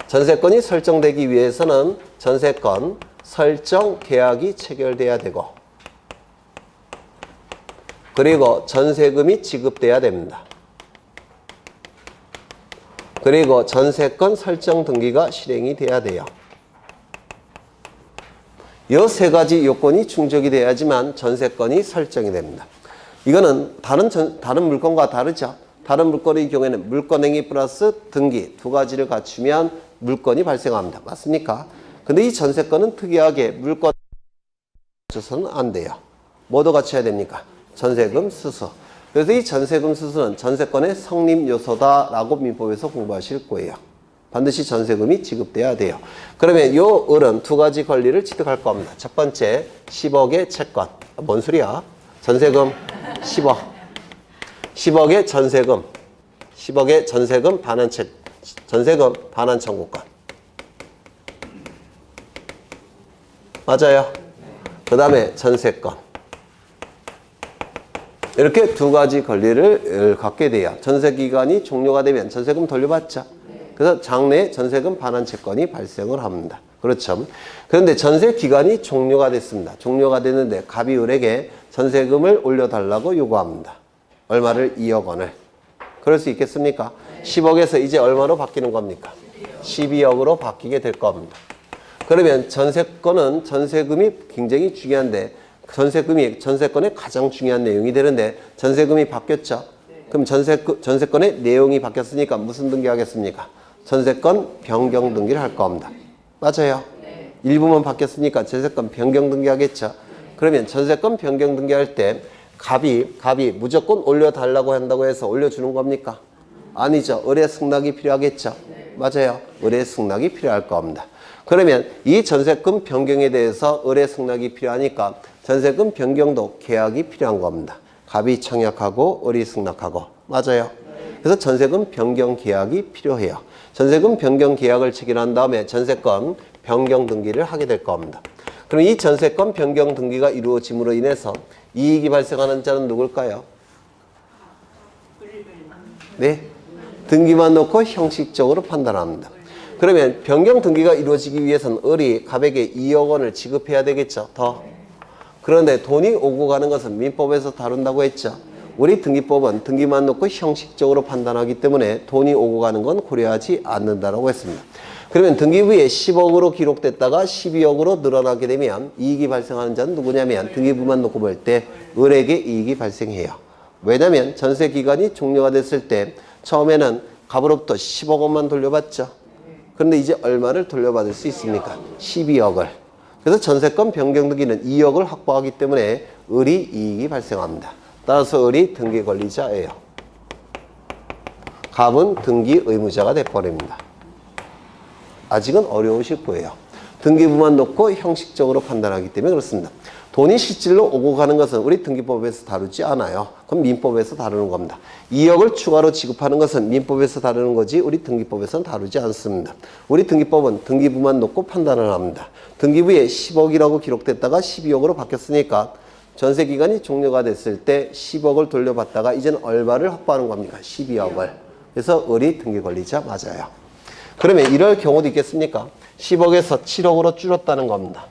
전세권이 설정되기 위해서는 전세권 설정 계약이 체결돼야 되고 그리고 전세금이 지급돼야 됩니다. 그리고 전세권 설정 등기가 실행이 돼야 돼요. 이 3가지 요건이 충족이 돼야지만 전세권이 설정이 됩니다. 이거는 다른 물건과 다르죠. 다른 물건의 경우에는 물권행위 플러스 등기 2가지를 갖추면 물건이 발생합니다. 맞습니까? 근데 이 전세권은 특이하게 물권 갖춰서는 안 돼요. 뭐도 갖춰야 됩니까? 전세금 수수. 그래서 이 전세금 수수는 전세권의 성립 요소다라고 민법에서 공부하실 거예요. 반드시 전세금이 지급돼야 돼요. 그러면 요 을은 2가지 권리를 취득할 겁니다. 첫 번째, 10억의 채권. 뭔 소리야? 전세금 10억. 10억의 전세금. 10억의 전세금 반환 전세금 반환 청구권. 맞아요. 그 다음에 전세권. 이렇게 2가지 권리를 갖게 돼요. 전세기간이 종료가 되면 전세금 돌려받죠. 그래서 장래에 전세금 반환 채권이 발생을 합니다. 그렇죠. 그런데 전세기간이 종료가 됐습니다. 종료가 됐는데 갑이 을에게 전세금을 올려달라고 요구합니다. 얼마를? 2억 원을. 그럴 수 있겠습니까? 10억에서 이제 얼마로 바뀌는 겁니까? 12억으로 바뀌게 될 겁니다. 그러면 전세권은 전세금이 굉장히 중요한데 전세금이 전세권의 가장 중요한 내용이 되는데 전세금이 바뀌었죠. 그럼 전세권의 내용이 바뀌었으니까 무슨 등기 하겠습니까? 전세권 변경 등기를 할 겁니다. 맞아요. 일부만 바뀌었으니까 전세권 변경 등기 하겠죠. 그러면 전세권 변경 등기할 때 갑이 무조건 올려달라고 한다고 해서 올려주는 겁니까? 아니죠. 의뢰 승낙이 필요하겠죠. 맞아요. 의뢰 승낙이 필요할 겁니다. 그러면 이 전세금 변경에 대해서 의뢰 승낙이 필요하니까 전세금 변경도 계약이 필요한 겁니다. 갑이 청약하고 의뢰 승낙하고. 맞아요. 그래서 전세금 변경 계약이 필요해요. 전세금 변경 계약을 체결한 다음에 전세권 변경 등기를 하게 될 겁니다. 그럼 이 전세권 변경 등기가 이루어짐으로 인해서 이익이 발생하는 자는 누굴까요? 네. 등기만 놓고 형식적으로 판단합니다. 그러면 변경 등기가 이루어지기 위해서는 을이 갑에게 2억 원을 지급해야 되겠죠. 더. 그런데 돈이 오고 가는 것은 민법에서 다룬다고 했죠. 우리 등기법은 등기만 놓고 형식적으로 판단하기 때문에 돈이 오고 가는 건 고려하지 않는다라고 했습니다. 그러면 등기부에 10억으로 기록됐다가 12억으로 늘어나게 되면 이익이 발생하는 자는 누구냐면 등기부만 놓고 볼 때 을에게 이익이 발생해요. 왜냐하면 전세 기간이 종료가 됐을 때 처음에는 갑으로부터 10억 원만 돌려받죠. 그런데 이제 얼마를 돌려받을 수 있습니까? 12억을. 그래서 전세권 변경 등기는 2억을 확보하기 때문에 을이 이익이 발생합니다. 따라서 을이 등기 권리자예요. 갑은 등기 의무자가 돼버립니다. 아직은 어려우실 거예요. 등기부만 놓고 형식적으로 판단하기 때문에 그렇습니다. 돈이 실질로 오고 가는 것은 우리 등기법에서 다루지 않아요. 그럼 민법에서 다루는 겁니다. 2억을 추가로 지급하는 것은 민법에서 다루는 거지 우리 등기법에서는 다루지 않습니다. 우리 등기법은 등기부만 놓고 판단을 합니다. 등기부에 10억이라고 기록됐다가 12억으로 바뀌었으니까 전세기간이 종료가 됐을 때 10억을 돌려받다가 이제는 얼마를 확보하는 겁니까? 12억을. 그래서 을이 등기권리자 맞아요. 그러면 이럴 경우도 있겠습니까? 10억에서 7억으로 줄었다는 겁니다.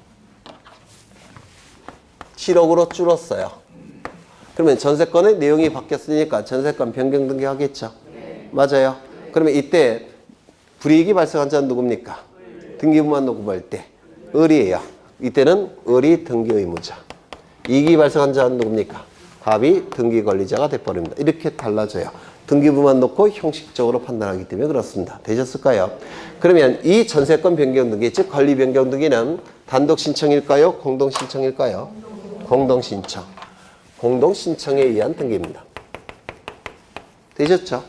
7억으로 줄었어요. 그러면 전세권의 내용이 바뀌었으니까 전세권 변경 등기 하겠죠? 네. 맞아요. 그러면 이때 불이익이 발생한 자는 누굽니까? 등기부만 놓고 볼 때 을이에요. 이때는 을이 등기 의무자. 이익이 발생한 자는 누굽니까? 갑이 등기 권리자가 돼버립니다. 이렇게 달라져요. 등기부만 놓고 형식적으로 판단하기 때문에 그렇습니다. 되셨을까요? 그러면 이 전세권 변경 등기, 즉 권리 변경 등기는 단독 신청일까요? 공동 신청일까요? 공동 신청. 공동 신청에 의한 등기입니다. 되셨죠?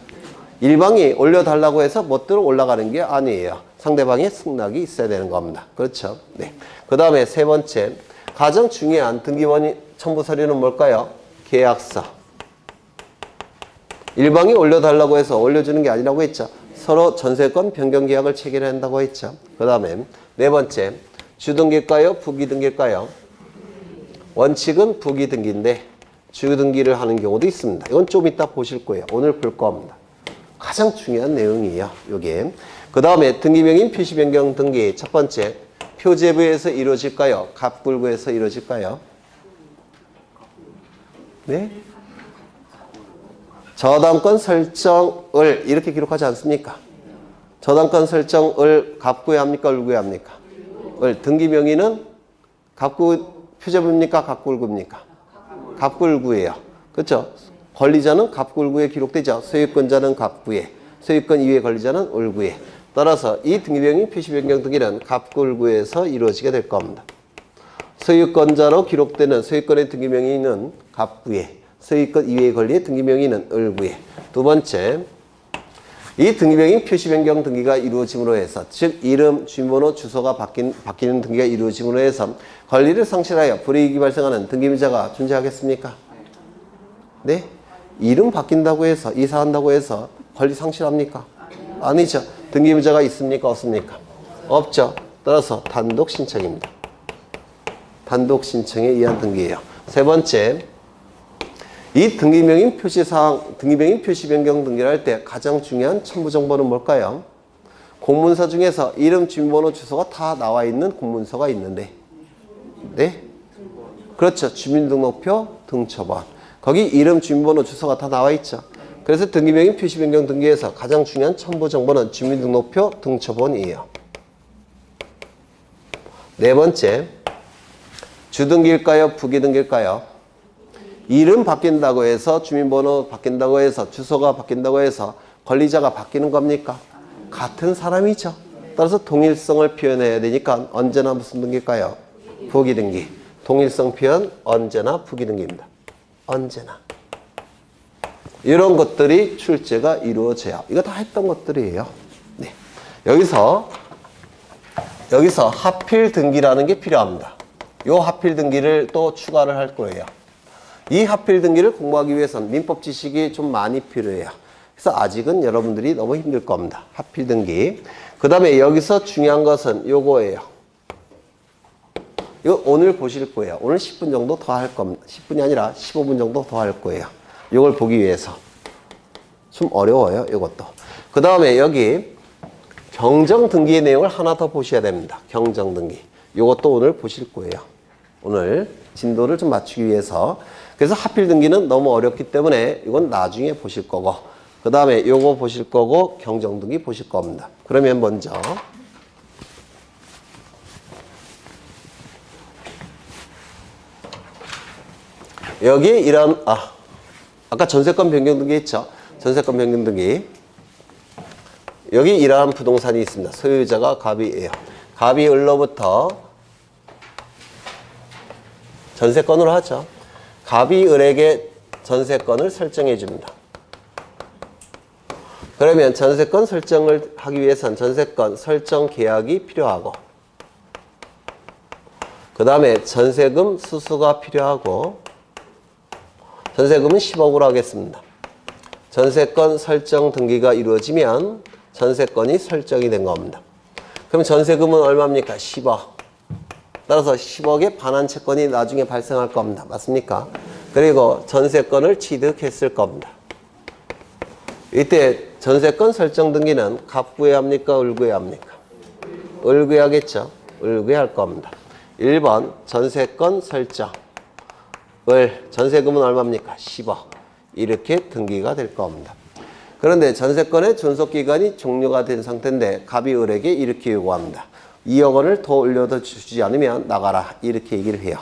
일방이 올려달라고 해서 멋대로 올라가는 게 아니에요. 상대방의 승낙이 있어야 되는 겁니다. 그렇죠? 네. 그 다음에 세 번째, 가장 중요한 등기원이 첨부 서류는 뭘까요? 계약서. 일방이 올려달라고 해서 올려주는 게 아니라고 했죠. 서로 전세권 변경 계약을 체결해야 한다고 했죠. 그 다음에 네 번째, 주등기일까요? 부기등기일까요? 원칙은 부기등기인데 주등기를 하는 경우도 있습니다. 이건 좀 이따 보실 거예요. 오늘 볼 겁니다. 가장 중요한 내용이에요. 요게. 그 다음에 등기명인 표시변경 등기 첫 번째, 표제부에서 이루어질까요? 갑굴구에서 이루어질까요? 네? 저당권 설정을 이렇게 기록하지 않습니까? 저당권 설정을 갑구에 합니까? 을구에 합니까? 을. 등기명의는 갑구 표제부입니까? 갑굴구입니까? 갑굴구예요. 그렇죠? 권리자는 갑굴구에 기록되죠. 소유권자는 갑구에, 소유권 이외의 권리자는 을구에. 따라서 이 등기명의 표시변경 등기는 갑굴구에서 이루어지게 될 겁니다. 소유권자로 기록되는 소유권의 등기명의는 갑구에, 소유권 이외의 권리의 등기명의는 을구에. 두 번째, 이 등기명의 표시변경 등기가 이루어짐으로 해서, 즉 이름, 주민번호, 주소가 바뀌는 등기가 이루어짐으로 해서 권리를 상실하여 불이익이 발생하는 등기미자가 존재하겠습니까? 네? 이름 바뀐다고 해서, 이사한다고 해서 권리 상실합니까? 아니죠. 등기미자가 있습니까? 없습니까? 없죠. 따라서 단독 신청입니다. 단독 신청에 의한 등기예요. 세 번째, 이 등기명인 표시사항, 등기명인 표시변경 등기를 할 때 가장 중요한 첨부 정보는 뭘까요? 공문서 중에서 이름, 주민번호, 주소가 다 나와 있는 공문서가 있는데, 네? 그렇죠. 주민등록표, 등초번. 거기 이름, 주민번호, 주소가 다 나와 있죠. 그래서 등기명인 표시변경 등기에서 가장 중요한 첨부 정보는 주민등록표, 등초번이에요. 네 번째, 주등기일까요? 부기등기일까요? 이름 바뀐다고 해서, 주민번호 바뀐다고 해서, 주소가 바뀐다고 해서 권리자가 바뀌는 겁니까? 같은 사람이죠. 따라서 동일성을 표현해야 되니까 언제나 무슨 등기일까요? 부기등기. 동일성 표현 언제나 부기등기입니다. 언제나. 이런 것들이 출제가 이루어져요. 이거 다 했던 것들이에요. 네. 여기서 하필 등기라는 게 필요합니다. 요 하필 등기를 또 추가를 할 거예요. 이 하필 등기를 공부하기 위해서는 민법 지식이 좀 많이 필요해요. 그래서 아직은 여러분들이 너무 힘들 겁니다. 하필 등기. 그 다음에 여기서 중요한 것은 요거예요. 이거 오늘 보실 거예요. 오늘 10분 정도 더 할 겁니다. 10분이 아니라 15분 정도 더 할 거예요. 이걸 보기 위해서. 좀 어려워요, 이것도. 그 다음에 여기 경정등기의 내용을 하나 더 보셔야 됩니다. 경정등기. 이것도 오늘 보실 거예요. 오늘 진도를 좀 맞추기 위해서. 그래서 하필 등기는 너무 어렵기 때문에 이건 나중에 보실 거고, 그 다음에 이거 보실 거고, 경정등기 보실 겁니다. 그러면 먼저 여기에 이런 아까 전세권 변경 등기 했죠? 전세권 변경 등기. 여기 이러한 부동산이 있습니다. 소유자가 갑이에요. 갑이 을로부터 전세권으로 하죠. 갑이 을에게 전세권을 설정해 줍니다. 그러면 전세권 설정을 하기 위해서는 전세권 설정 계약이 필요하고, 그 다음에 전세금 수수가 필요하고 전세금은 10억으로 하겠습니다. 전세권 설정 등기가 이루어지면 전세권이 설정이 된 겁니다. 그럼 전세금은 얼마입니까? 10억. 따라서 10억의 반환 채권이 나중에 발생할 겁니다. 맞습니까? 그리고 전세권을 취득했을 겁니다. 이때 전세권 설정 등기는 갑구에 합니까? 을구에 합니까? 을구에 하겠죠. 을구에 할 겁니다. 1번 전세권 설정. 전세금은 얼마입니까? 10억. 이렇게 등기가 될 겁니다. 그런데 전세권의 존속기간이 종료가 된 상태인데 갑이 을에게 이렇게 요구합니다. 2억 원을 더 올려도 주지 않으면 나가라. 이렇게 얘기를 해요.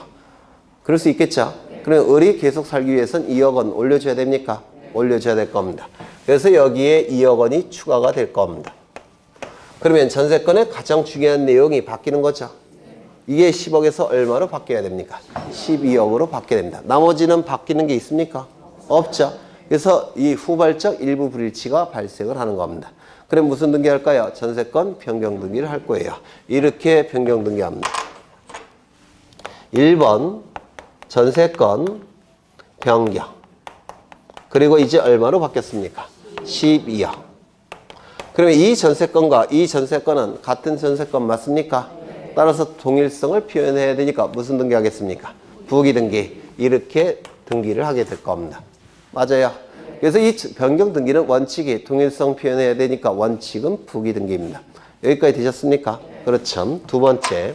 그럴 수 있겠죠? 그러면 을이 계속 살기 위해서는 2억 원 올려줘야 됩니까? 올려줘야 될 겁니다. 그래서 여기에 2억 원이 추가가 될 겁니다. 그러면 전세권의 가장 중요한 내용이 바뀌는 거죠. 이게 10억에서 얼마로 바뀌어야 됩니까? 12억으로 바뀌어야 됩니다. 나머지는 바뀌는 게 있습니까? 없죠. 그래서 이 후발적 일부 불일치가 발생을 하는 겁니다. 그럼 무슨 등기할까요? 전세권 변경 등기를 할 거예요. 이렇게 변경 등기합니다. 1번 전세권 변경. 그리고 이제 얼마로 바뀌었습니까? 12억. 그러면 이 전세권과 이 전세권은 같은 전세권 맞습니까? 따라서 동일성을 표현해야 되니까 무슨 등기 하겠습니까? 부기 등기. 이렇게 등기를 하게 될 겁니다. 맞아요. 그래서 이 변경 등기는 원칙이 동일성 표현해야 되니까 원칙은 부기 등기입니다. 여기까지 되셨습니까? 그렇죠. 두 번째.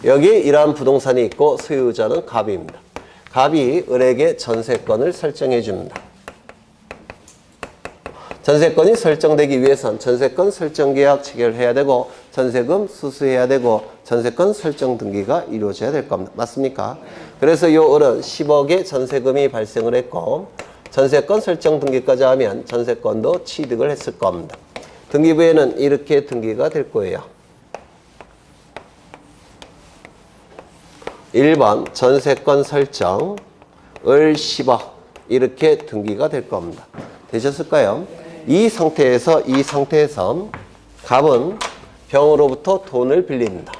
여기 이러한 부동산이 있고 소유자는 갑입니다. 갑이 을에게 전세권을 설정해 줍니다. 전세권이 설정되기 위해선 전세권 설정계약 체결해야 되고 전세금 수수해야 되고 전세권 설정 등기가 이루어져야 될 겁니다. 맞습니까? 그래서 요 을은 10억의 전세금이 발생을 했고 전세권 설정 등기까지 하면 전세권도 취득을 했을 겁니다. 등기부에는 이렇게 등기가 될 거예요. 1번 전세권 설정 을 10억 이렇게 등기가 될 겁니다. 되셨을까요? 이 상태에서 갑은 병으로부터 돈을 빌립니다.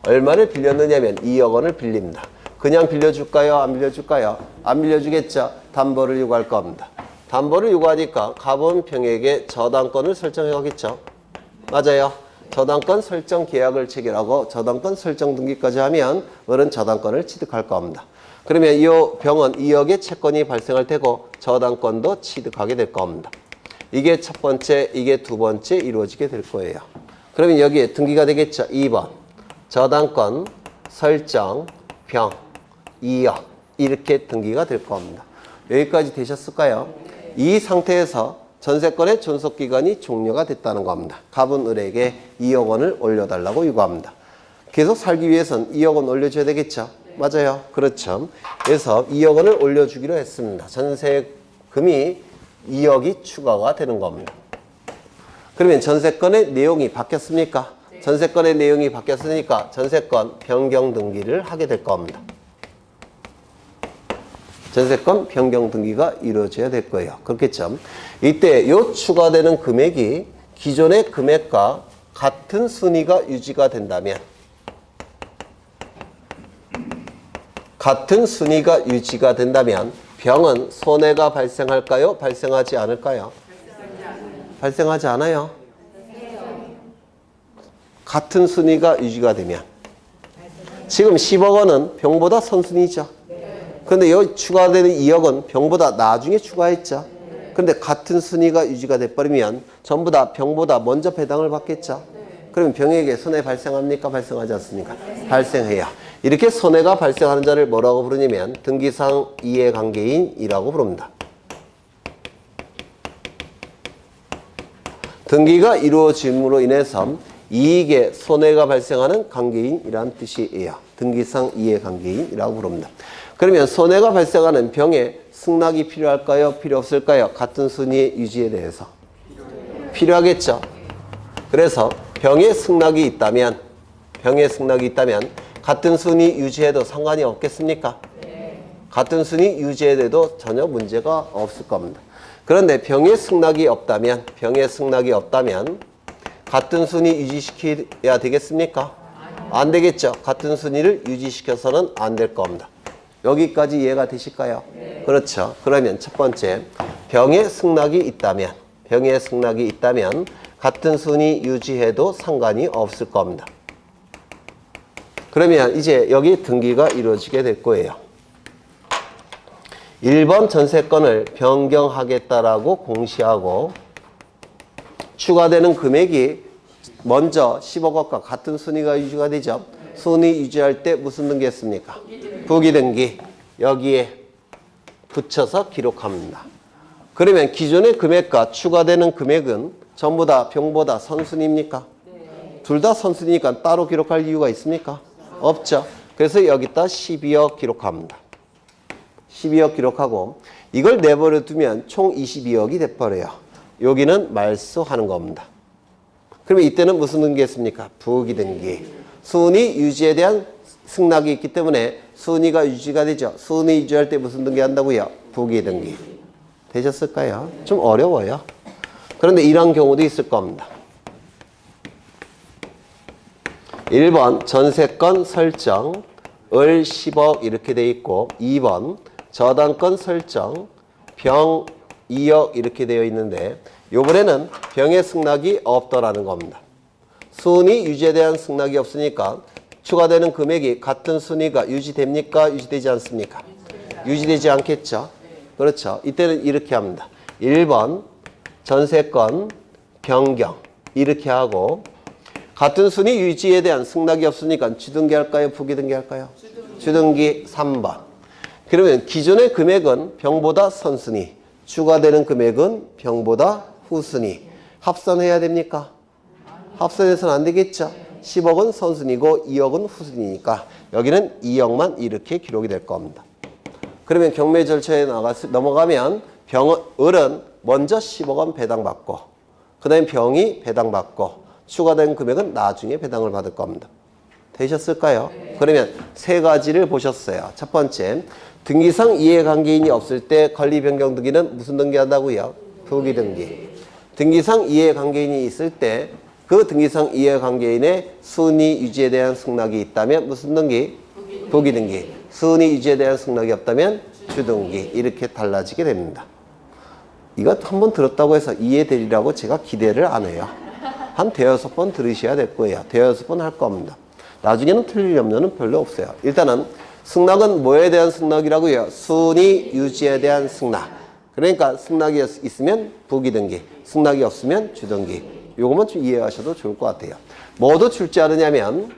얼마를 빌렸느냐면 2억 원을 빌립니다. 그냥 빌려줄까요? 안 빌려줄까요? 안 빌려주겠죠. 담보를 요구할 겁니다. 담보를 요구하니까 갑은 병에게 저당권을 설정하겠죠. 맞아요. 저당권 설정 계약을 체결하고 저당권 설정 등기까지 하면 을은 저당권을 취득할 겁니다. 그러면 이 병은 2억의 채권이 발생할 테고 저당권도 취득하게 될 겁니다. 이게 첫 번째, 이게 두 번째 이루어지게 될 거예요. 그러면 여기에 등기가 되겠죠. 2번 저당권 설정 병 2억 이렇게 등기가 될 겁니다. 여기까지 되셨을까요? 이 상태에서 전세권의 존속기간이 종료가 됐다는 겁니다. 갑은 을에게 2억 원을 올려달라고 요구합니다. 계속 살기 위해선 2억 원 올려줘야 되겠죠? 맞아요. 그렇죠. 그래서 2억 원을 올려주기로 했습니다. 전세금이 2억이 추가가 되는 겁니다. 그러면 전세권의 내용이 바뀌었습니까? 전세권의 내용이 바뀌었으니까 전세권 변경 등기를 하게 될 겁니다. 전세권 변경 등기가 이루어져야 될 거예요. 그렇겠죠? 이때 요 추가되는 금액이 기존의 금액과 같은 순위가 유지가 된다면 병은 손해가 발생할까요? 발생하지 않을까요? 발생하지 않아요. 같은 순위가 유지가 되면 지금 10억 원은 병보다 선순위죠. 그런데 여기 추가되는 2억은 병보다 나중에 추가했죠. 그런데 같은 순위가 유지가 돼버리면 전부 다 병보다 먼저 배당을 받겠죠. 그러면 병에게 손해 발생합니까? 발생하지 않습니까? 발생해요. 이렇게 손해가 발생하는 자를 뭐라고 부르냐면 등기상 이해관계인이라고 부릅니다. 등기가 이루어짐으로 인해서 이익에 손해가 발생하는 관계인이라는 뜻이에요. 등기상 이해관계인이라고 부릅니다. 그러면 손해가 발생하는 병에 승낙이 필요할까요? 필요 없을까요? 같은 순위의 유지에 대해서 필요하겠죠. 그래서 병에 승낙이 있다면 같은 순위 유지해도 상관이 없겠습니까? 같은 순위 유지해도 전혀 문제가 없을 겁니다. 그런데 병에 승낙이 없다면 같은 순위 유지시켜야 되겠습니까? 안 되겠죠. 같은 순위를 유지시켜서는 안 될 겁니다. 여기까지 이해가 되실까요? 네. 그렇죠. 그러면 첫 번째, 병에 승낙이 있다면 같은 순위 유지해도 상관이 없을 겁니다. 그러면 이제 여기 등기가 이루어지게 될 거예요. 1번 전세권을 변경하겠다라고 공시하고 추가되는 금액이 먼저 10억과 같은 순위가 유지가 되죠. 순위 유지할 때 무슨 등기 했습니까? 부기등기. 여기에 붙여서 기록합니다. 그러면 기존의 금액과 추가되는 금액은 전부 다 병보다 선순위입니까? 네. 둘 다 선순위니까 따로 기록할 이유가 있습니까? 없죠. 그래서 여기다 12억 기록합니다. 12억 기록하고 이걸 내버려 두면 총 22억이 돼버려요. 여기는 말소하는 겁니다. 그러면 이때는 무슨 등기 했습니까? 부기등기. 순위 유지에 대한 승낙이 있기 때문에 순위가 유지가 되죠. 순위 유지할 때 무슨 등기 한다고요? 부기등기. 되셨을까요? 좀 어려워요. 그런데 이런 경우도 있을 겁니다. 1번 전세권 설정 을 10억 이렇게 돼 있고 2번 저당권 설정 병 2억 이렇게 되어 있는데 이번에는 병의 승낙이 없더라는 겁니다. 순위 유지에 대한 승낙이 없으니까 추가되는 금액이 같은 순위가 유지됩니까? 유지되지 않습니까? 유지되지 않겠죠? 그렇죠. 이때는 이렇게 합니다. 1번 전세권 변경 이렇게 하고 같은 순위 유지에 대한 승낙이 없으니까 주등기 할까요? 부기등기 할까요? 주등기 3번. 그러면 기존의 금액은 병보다 선순위, 추가되는 금액은 병보다 후순위. 합산해야 됩니까? 합산해서는 안 되겠죠? 10억은 선순위고 2억은 후순위니까 여기는 2억만 이렇게 기록이 될 겁니다. 그러면 경매 절차에 넘어가면 을은 먼저 10억원 배당받고 그 다음에 병이 배당받고 추가된 금액은 나중에 배당을 받을 겁니다. 되셨을까요? 네. 그러면 세 가지를 보셨어요. 첫 번째, 등기상 이해관계인이 없을 때 권리변경 등기는 무슨 등기 한다고요? 부기등기. 등기상 이해관계인이 있을 때 그 등기상 이해관계인의 순위 유지에 대한 승낙이 있다면 무슨 등기? 부기등기. 순위 유지에 대한 승낙이 없다면 주등기. 이렇게 달라지게 됩니다. 이거 한번 들었다고 해서 이해되리라고 제가 기대를 안 해요. 한 대여섯 번 들으셔야 될 거예요. 대여섯 번 할 겁니다. 나중에는 틀릴 염려는 별로 없어요. 일단은 승낙은 뭐에 대한 승낙이라고요? 순위 유지에 대한 승낙. 그러니까 승낙이 있으면 부기등기, 승낙이 없으면 주등기. 요것만 좀 이해하셔도 좋을 것 같아요. 뭐도 출제하느냐면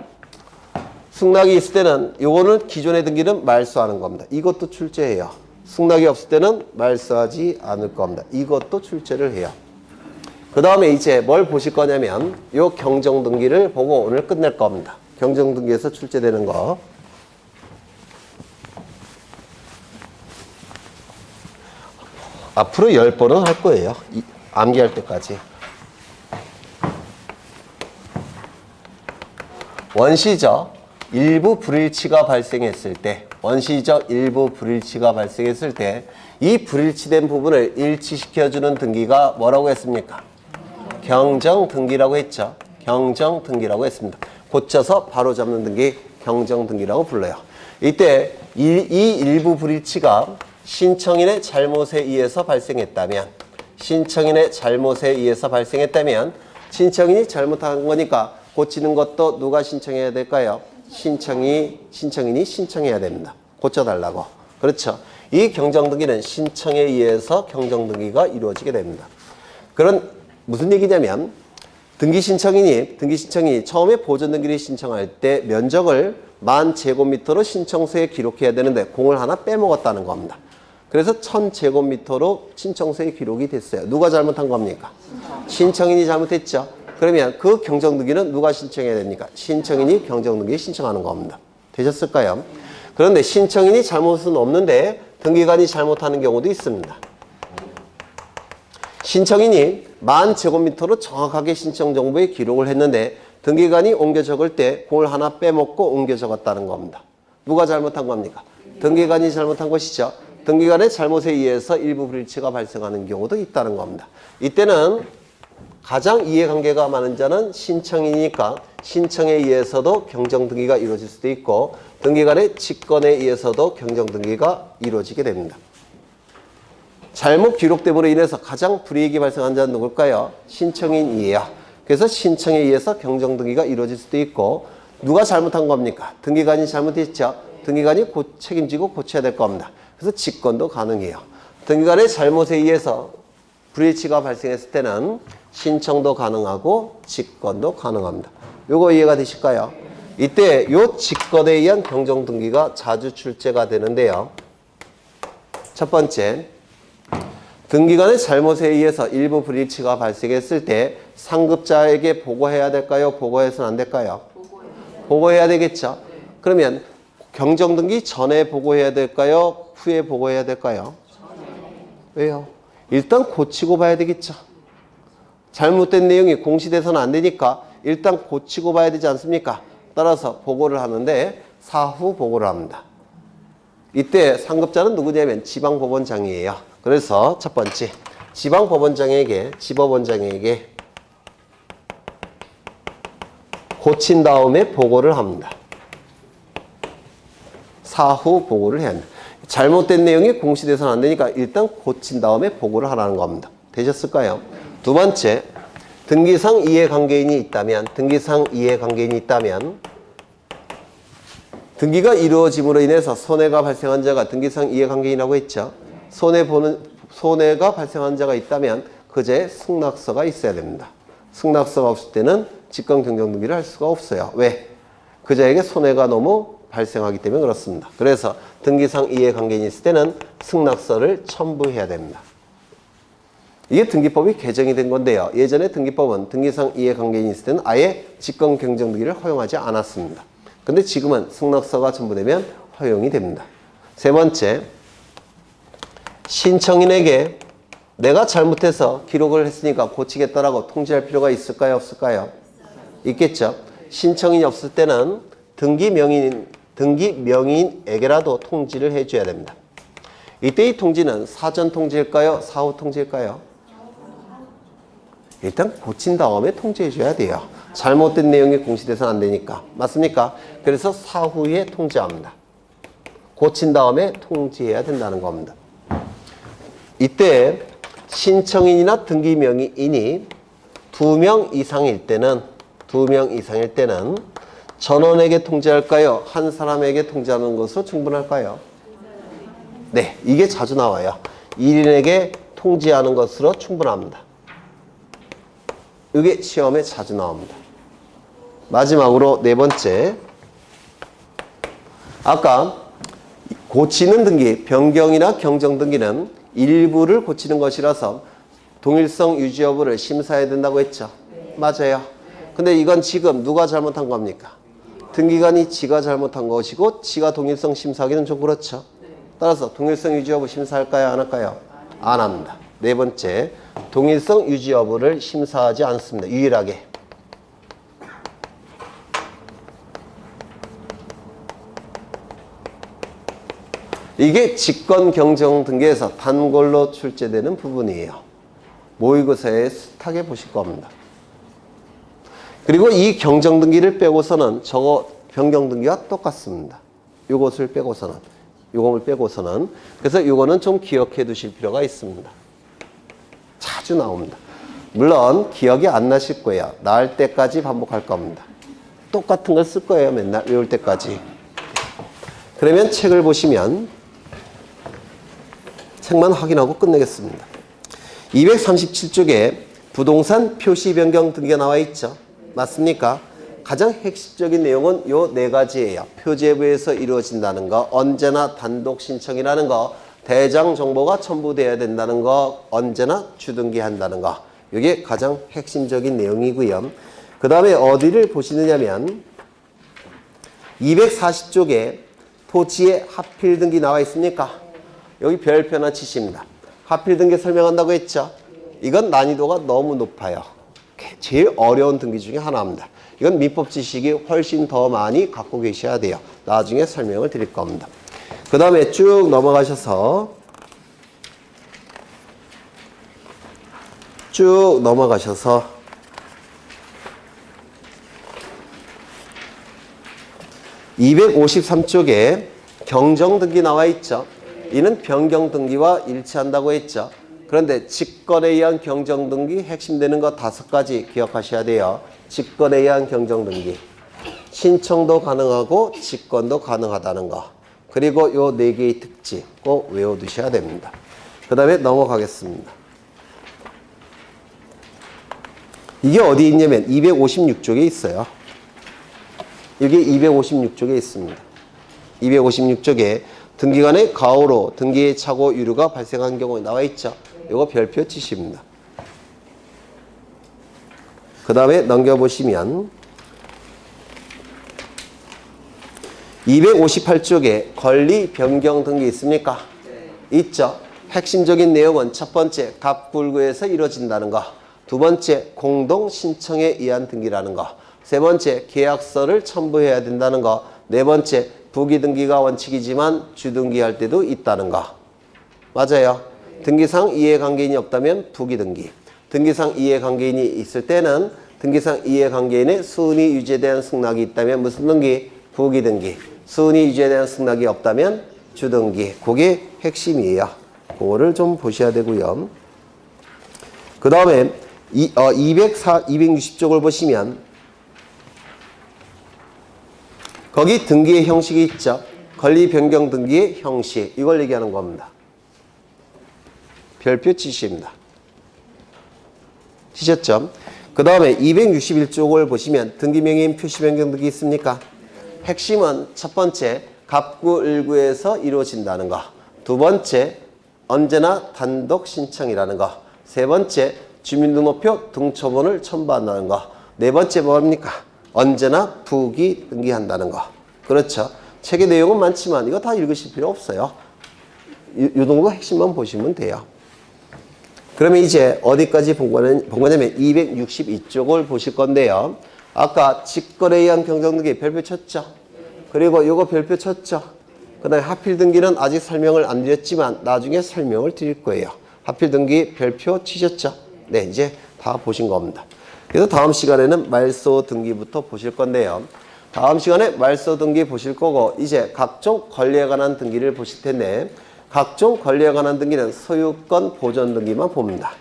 승낙이 있을 때는 요거는 기존의 등기는 말소하는 겁니다. 이것도 출제해요. 승낙이 없을 때는 말소하지 않을 겁니다. 이것도 출제를 해요. 그 다음에 이제 뭘 보실 거냐면 요 경정등기를 보고 오늘 끝낼 겁니다. 경정등기에서 출제되는 거. 앞으로 10번은 할 거예요. 암기할 때까지. 원시적 일부 불일치가 발생했을 때 이 불일치된 부분을 일치시켜주는 등기가 뭐라고 했습니까? 경정등기라고 했죠. 경정등기라고 했습니다. 고쳐서 바로 잡는 등기 경정등기라고 불러요. 이때 이 일부 불일치가 신청인의 잘못에 의해서 발생했다면 신청인이 잘못한 거니까 고치는 것도 누가 신청해야 될까요? 신청인이 신청해야 됩니다. 고쳐달라고. 그렇죠. 이 경정등기는 신청에 의해서 경정등기가 이루어지게 됩니다. 그런 무슨 얘기냐면 등기 신청인이 처음에 보존등기를 신청할 때 면적을 10,000제곱미터로 신청서에 기록해야 되는데 공을 하나 빼먹었다는 겁니다. 그래서 1,000제곱미터로 신청서에 기록이 됐어요. 누가 잘못한 겁니까? 신청인이 잘못했죠. 그러면 그 경정등기는 누가 신청해야 됩니까? 신청인이 경정등기 신청하는 겁니다. 되셨을까요? 그런데 신청인이 잘못은 없는데 등기관이 잘못하는 경우도 있습니다. 신청인이 10,000제곱미터로 정확하게 신청 정보에 기록을 했는데 등기관이 옮겨 적을 때 공을 하나 빼먹고 옮겨 적었다는 겁니다. 누가 잘못한 겁니까? 등기관이 잘못한 것이죠. 등기관의 잘못에 의해서 일부 불일치가 발생하는 경우도 있다는 겁니다. 이때는 가장 이해관계가 많은 자는 신청인이니까 신청에 의해서도 경정등기가 이루어질 수도 있고 등기관의 직권에 의해서도 경정등기가 이루어지게 됩니다. 잘못 기록됨으로 인해서 가장 불이익이 발생한 자는 누굴까요? 신청인이에요. 그래서 신청에 의해서 경정등기가 이루어질 수도 있고 누가 잘못한 겁니까? 등기관이 잘못했죠. 등기관이 책임지고 고쳐야 될 겁니다. 그래서 직권도 가능해요. 등기관의 잘못에 의해서 불일치가 발생했을 때는 신청도 가능하고 직권도 가능합니다. 요거 이해가 되실까요? 이때 요 직권에 의한 경정등기가 자주 출제가 되는데요. 첫 번째, 등기관의 잘못에 의해서 일부 불일치가 발생했을 때 상급자에게 보고해야 될까요? 보고해서는 안 될까요? 보고해야 되겠죠. 그러면 경정등기 전에 보고해야 될까요? 후에 보고해야 될까요? 왜요? 일단 고치고 봐야 되겠죠. 잘못된 내용이 공시돼서는 안 되니까 일단 고치고 봐야 되지 않습니까? 따라서 보고를 하는데 사후 보고를 합니다. 이때 상급자는 누구냐면 지방법원장이에요. 그래서 첫 번째, 지방법원장에게 고친 다음에 보고를 합니다. 사후 보고를 해야 합니다. 잘못된 내용이 공시돼서는 안 되니까 일단 고친 다음에 보고를 하라는 겁니다. 되셨을까요? 두 번째, 등기상 이해관계인이 있다면 등기가 이루어짐으로 인해서 손해가 발생한 자가 등기상 이해관계인이라고 했죠. 손해가 발생한 자가 있다면 그제에 승낙서가 있어야 됩니다. 승낙서가 없을 때는 직권 경정등기를 할 수가 없어요. 왜? 그자에게 손해가 너무 발생하기 때문에 그렇습니다. 그래서 등기상 이해관계인이 있을 때는 승낙서를 첨부해야 됩니다. 이게 등기법이 개정이 된 건데요. 예전에 등기법은 등기상 이해관계인이 있을 때는 아예 직권 경정등기를 허용하지 않았습니다. 근데 지금은 승낙서가 첨부되면 허용이 됩니다. 세 번째, 신청인에게 내가 잘못해서 기록을 했으니까 고치겠다라고 통지할 필요가 있을까요? 없을까요? 있겠죠. 신청인이 없을 때는 등기 명의인에게라도 통지를 해줘야 됩니다. 이때 이 통지는 사전 통지일까요? 사후 통지일까요? 일단 고친 다음에 통지해줘야 돼요. 잘못된 내용이 공시돼서는 안 되니까. 맞습니까? 그래서 사후에 통지합니다. 고친 다음에 통지해야 된다는 겁니다. 이때 신청인이나 등기 명의인이 2명 이상일 때는 전원에게 통지할까요? 한 사람에게 통지하는 것으로 충분할까요? 네, 이게 자주 나와요. 1인에게 통지하는 것으로 충분합니다. 이게 시험에 자주 나옵니다. 마지막으로 네 번째, 아까 고치는 등기, 변경이나 경정등기는 일부를 고치는 것이라서 동일성 유지 여부를 심사해야 된다고 했죠. 네. 맞아요. 근데 이건 지금 누가 잘못한 겁니까? 등기관이 지가 잘못한 것이고 지가 동일성 심사하기는 좀 그렇죠. 네. 따라서 동일성 유지 여부 심사할까요? 안 할까요? 안 합니다. 네 번째, 동일성 유지 여부를 심사하지 않습니다. 유일하게. 이게 직권 경정 등기에서 단골로 출제되는 부분이에요. 모의고사에 숱하게 보실 겁니다. 그리고 이 경정 등기를 빼고서는 저거 변경 등기와 똑같습니다. 요것을 빼고서는. 그래서 요거는 좀 기억해 두실 필요가 있습니다. 자주 나옵니다. 물론 기억이 안 나실 거예요. 나을 때까지 반복할 겁니다. 똑같은 걸 쓸 거예요. 맨날 외울 때까지. 그러면 책을 보시면 책만 확인하고 끝내겠습니다. 237쪽에 부동산 표시 변경 등기가 나와 있죠. 맞습니까? 가장 핵심적인 내용은 요 네 가지예요. 표제부에서 이루어진다는 거, 언제나 단독 신청이라는 거, 대장 정보가 첨부돼야 된다는 거, 언제나 주등기한다는 거. 이게 가장 핵심적인 내용이고요. 그 다음에 어디를 보시느냐면 240쪽에 토지의 하필 등기 나와 있습니까? 여기 별표 하나 치십니다. 하필 등기 설명한다고 했죠? 이건 난이도가 너무 높아요. 제일 어려운 등기 중에 하나입니다. 이건 민법 지식이 훨씬 더 많이 갖고 계셔야 돼요. 나중에 설명을 드릴 겁니다. 그 다음에 쭉 넘어가셔서 253쪽에 경정등기 나와 있죠. 이는 변경등기와 일치한다고 했죠. 그런데 직권에 의한 경정등기 핵심되는 거 5가지 기억하셔야 돼요. 직권에 의한 경정등기. 신청도 가능하고 직권도 가능하다는 거. 그리고 요 4개의 특징 꼭 외워두셔야 됩니다. 그 다음에 넘어가겠습니다. 이게 어디 있냐면 256쪽에 있어요. 이게 256쪽에 있습니다. 256쪽에 등기간의 가오로 등기의 착오 유류가 발생한 경우에 나와 있죠. 이거 별표 치십니다. 그 다음에 넘겨보시면 258쪽에 권리 변경 등기 있습니까? 네. 있죠. 핵심적인 내용은 첫 번째 갑굴구에서 이루어진다는 거, 두 번째 공동 신청에 의한 등기라는 거, 세 번째 계약서를 첨부해야 된다는 거, 네 번째 부기등기가 원칙이지만 주등기할 때도 있다는 거. 맞아요. 등기상 이해관계인이 없다면 부기등기. 등기상 이해관계인이 있을 때는 등기상 이해관계인의 수은이 유지에 대한 승낙이 있다면 무슨 등기? 부기등기. 수은이 유지에 대한 승낙이 없다면 주등기. 그게 핵심이에요. 그거를 좀 보셔야 되고요. 그 다음에 260쪽을 보시면 거기 등기의 형식이 있죠. 권리 변경 등기의 형식. 이걸 얘기하는 겁니다. 별표 치십니다. 치셨죠? 그 다음에 261쪽을 보시면 등기명의인 표시 변경 등기 있습니까? 핵심은 첫 번째 갑구을구에서 이루어진다는 거, 두 번째 언제나 단독 신청이라는 거, 세 번째 주민등록표 등초본을 첨부한다는 거, 네 번째 뭡니까? 언제나 부기 등기한다는 거. 그렇죠. 책의 내용은 많지만 이거 다 읽으실 필요 없어요. 이 정도 핵심만 보시면 돼요. 그러면 이제 어디까지 본 거냐면 262쪽을 보실 건데요. 아까 직권에 의한 경정등기 별표 쳤죠. 그리고 요거 별표 쳤죠. 그 다음에 하필 등기는 아직 설명을 안 드렸지만 나중에 설명을 드릴 거예요. 하필 등기 별표 치셨죠. 네, 이제 다 보신 겁니다. 그래서 다음 시간에는 말소 등기부터 보실 건데요. 다음 시간에 말소 등기 보실 거고 이제 각종 권리에 관한 등기를 보실 텐데 각종 권리에 관한 등기는 소유권 보존 등기만 봅니다.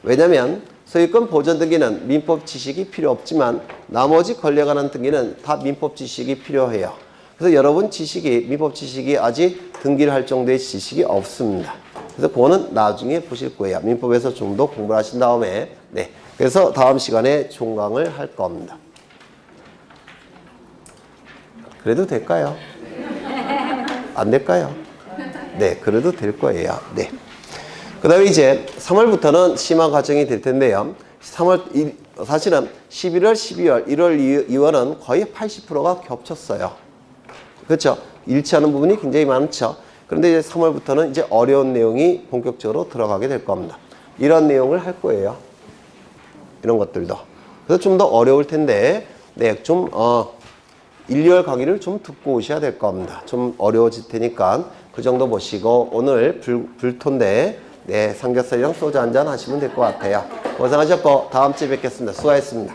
왜냐하면 소유권 보존 등기는 민법 지식이 필요 없지만 나머지 권리에 관한 등기는 다 민법 지식이 필요해요. 그래서 여러분 민법 지식이 아직 등기를 할 정도의 지식이 없습니다. 그래서 그거는 나중에 보실 거예요. 민법에서 좀 더 공부를 하신 다음에. 네. 그래서 다음 시간에 종강을 할 겁니다. 그래도 될까요? 안 될까요? 네, 그래도 될 거예요. 네. 그 다음에 이제 3월부터는 심화 과정이 될 텐데요. 사실은 11월, 12월, 1월, 2월은 거의 80%가 겹쳤어요. 그렇죠? 일치하는 부분이 굉장히 많죠. 그런데 이제 3월부터는 이제 어려운 내용이 본격적으로 들어가게 될 겁니다. 이런 내용을 할 거예요. 이런 것들도. 그래서 좀 더 어려울 텐데, 네, 좀, 1, 2월 강의를 좀 듣고 오셔야 될 겁니다. 좀 어려워질 테니까 그 정도 보시고, 오늘 불토인데, 네, 삼겹살이랑 소주 한잔 하시면 될 것 같아요. 고생하셨고, 다음 주에 뵙겠습니다. 수고하셨습니다.